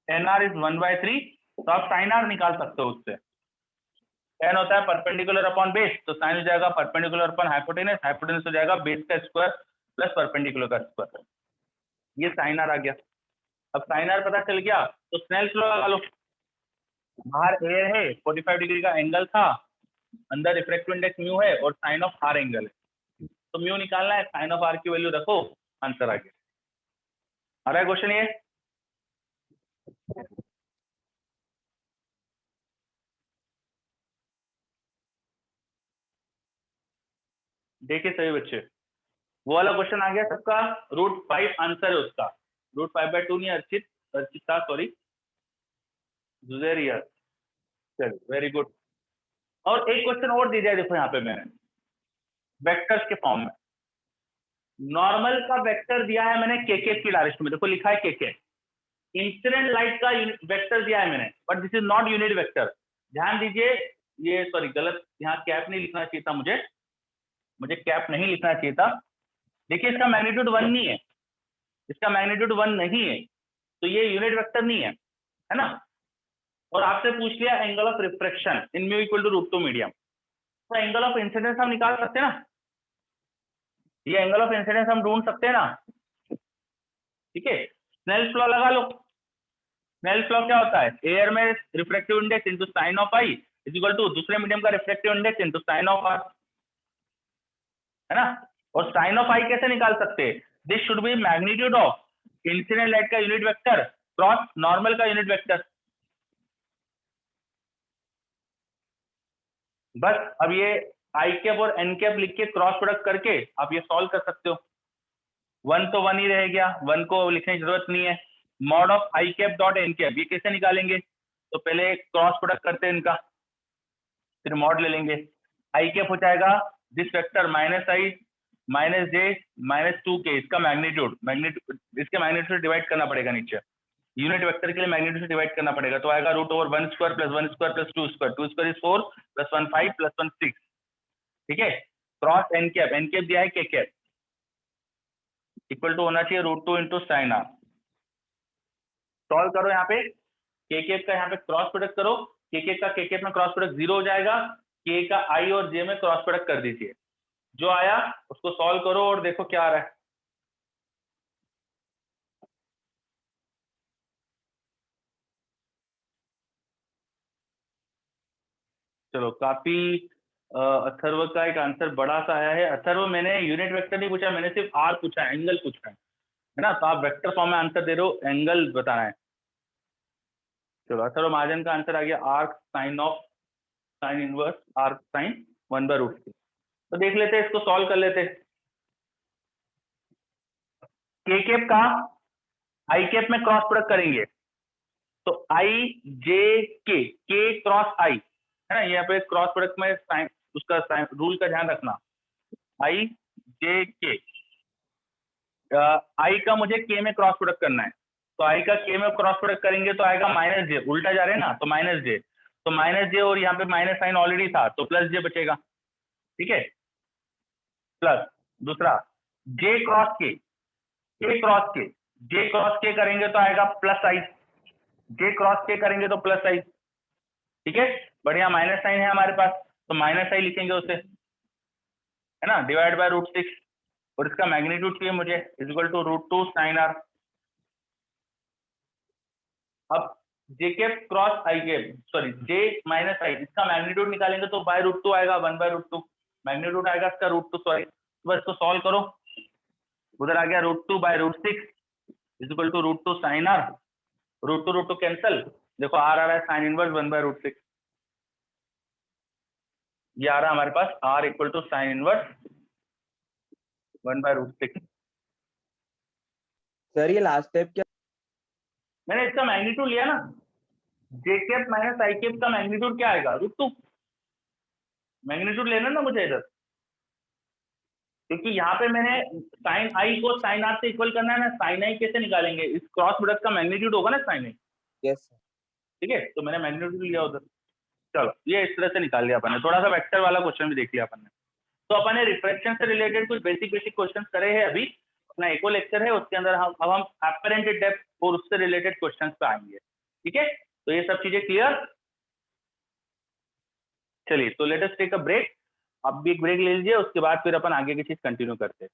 tan r इज 1/3, तो आप sin r निकाल सकते हो उससे। tan होता है परपेंडिकुलर अपॉन बेस, तो sin हो जाएगा परपेंडिकुलर अपॉन हाइपोटेनस, हाइपोटेनस हो जाएगा बेस का स्क्वायर प्लस परपेंडिकुलर का स्क्वायर। ये sin r आ गया। अब sin r पता चल गया तो स्नेल्स लॉ लगा लो। बाहर एयर है, 45 डिग्री का एंगल था, अंदर रिफ्रैक्टिव इंडेक्स म्यू है और साइन ऑफ आर एंगल है, तो म्यू निकालना है, साइन ऑफ आर की वैल्यू रखो, आंसर आ गया। आ रहा है क्वेश्चन ये? देखिए सभी बच्चे, वो वाला क्वेश्चन आ गया सबका, √5 आंसर है उसका। √5/2 नहीं, अर्चित, अर्चित था, सॉरी, जुजैरिया, चलो वेरी गुड। और एक क्वेश्चन और दे दिया, देखो यहाँ पे मैंने वेक्टर्स के फॉर्म में, नॉर्मल का वेक्टर दिया है मैंने के की डायरेक्शन में, देखो लिखा है के। इंसिडेंट लाइट का वेक्टर दिया है मैंने, but this is not unit vector. ध्यान दीजिए, ये सॉरी गलत, यहाँ कैप नहीं लिखना चाहिए था, मुझे कैप नहीं लिखना चाहिए था। देखिए इसका मैग्नीट्यूड 1 नहीं है, इसका मैग्नीट्यूड 1 नहीं है, तो ये यूनिट वेक्टर नहीं है ना। और आपसे पूछ लिया angle of refraction in mu equal to √2 medium, तो एंगल ऑफ इंसिडेंस हम निकाल सकते हैं ना, ये एंगल ऑफ इंसिडेंस हम ढूंढ सकते हैं ना, ठीक है। स्नेल्स लॉ लगा लो। स्नेल्स लॉ क्या होता है? एयर में refractive index into sine of i is equal to दूसरे मीडियम का refractive index into sine of r, है ना। और साइन ऑफ आई कैसे निकाल सकते हैं? This should B magnitude of incident light का यूनिट वेक्टर क्रॉस नॉर्मल का यूनिट वेक्टर। बस अब ये आई कैप और एन कैप लिख के क्रॉस प्रोडक्ट करके आप ये सॉल्व कर सकते हो। 1 तो 1 ही रह गया, 1 को लिखने की जरूरत नहीं है। Mod of i cap dot n cap ये कैसे निकालेंगे? तो पहले क्रॉस प्रोडक्ट करते हैं इनका, फिर मॉड ले लेंगे। आई कैप हो जाएगा this vector -i -j -2k, इसका मैग्नीट्यूड इसके मैग्नीट्यूड से डिवाइड करना पड़ेगा नीचे, यूनिट वेक्टर के लिए मैग्नीट्यूड से डिवाइड करना पड़ेगा, तो आएगा √1² + 1² + 2², 2² इज 4 + 1 5 + 1 6, ठीक है। क्रॉस एन कैप दिया है के कैप इक्वल टू होना चाहिए √2 × sin r। सॉल्व करो यहाँ पे, के कैप का यहाँ पे क्रॉस प्रोडक्ट करो, के कैप में क्रॉस प्रोडक्ट 0 हो जाएगा, के का आई और जे में क्रॉस प्रोडक्ट कर दीजिए, जो आया उसको सॉल्व करो और देखो क्या आ रहा है। चलो काफी अथर्व का एक आंसर बड़ा सा आया है। अथर्व मैंने यूनिट वेक्टर नहीं पूछा, मैंने सिर्फ आर पूछा है, एंगल पूछा है ना? तो आप वेक्टर फॉर्म में आंसर दे रहे हो, एंगल बताना है। चलो अथर्व महाजन का आंसर आ गया arc sine of sine inverse arc sine 1/√3। तो देख लेते हैं, इसको सॉल्व कर लेते हैं। के केप का आई केप में क्रॉस प्रोडक्ट करेंगे तो आई जे के क्रॉस आई है ना, यहाँ पे क्रॉस प्रोडक्ट में साइन, उसका साइन रूल का ध्यान रखना। आई जे के, आई का मुझे के में क्रॉस प्रोडक्ट करना है, तो आई का के में क्रॉस प्रोडक्ट करेंगे तो आएगा माइनस जे, उल्टा जा रहे हैं ना, तो माइनस जे, तो माइनस जे और यहाँ पे माइनस साइन ऑलरेडी था तो प्लस जे बचेगा, ठीक है, प्लस दूसरा जे क्रॉस के क्रॉस के, जे क्रॉस के करेंगे तो आएगा प्लस आई, जे क्रॉस के करेंगे तो प्लस आई, ठीक है, बढ़िया। माइनस साइन है हमारे पास तो माइनस आई लिखेंगे उसे, है ना, डिवाइड बाय √6, और इसका मैग्नीट्यूड चाहिए मुझे, is equal to √2 sine r. अब j cap cross i cap, sorry j minus i, इसका मैग्नीट्यूड निकालेंगे तो बाय √2 आएगा, 1/√2 मैग्नीट्यूड आएगा इसका √2, सॉरी, बस इसको सॉल्व करो, उधर आ गया √2 by √6 is equal to √2 sine r, √2 cancel, देखो आर आ रहा है साइन इनवर्स 1/√6, ये आ रहा है हमारे पास r equal to sine inverse 1/√6। Sir ये लास्ट स्टेप क्या? मैंने इसका मैग्नीट्यूड लिया ना, j cap minus i cap का मैग्नीट्यूड क्या आएगा, √2, मैग्नीट्यूड लेना ना मुझे इधर, क्योंकि यहाँ पे मैंने साइन आई को साइन आर से इक्वल करना है ना, साइन आई कैसे निकालेंगे, इस क्रॉस प्रोडक्ट का मैग्नीट्यूड होगा ना साइन आई, यस सर। ठीक है, तो मैंने मैग्नीट्यूड लिया उधर। चलो ये इस तरह से निकाल लिया अपन ने, थोड़ा सा वेक्टर वाला क्वेश्चन भी देख लिया अपन ने। तो अपन ने रिफ्रैक्शन से रिलेटेड कुछ बेसिक क्वेश्चन करे हैं, अभी अपना एको लेक्चर है उसके अंदर अब हम एपरेंट डेप्थ और उससे रिलेटेड क्वेश्चन पे आएंगे, ठीक है, तो ये सब चीजें क्लियर। चलिए तो let us take a break, अब भी एक ब्रेक ले लीजिए, उसके बाद फिर अपन आगे की चीज कंटिन्यू करते हैं।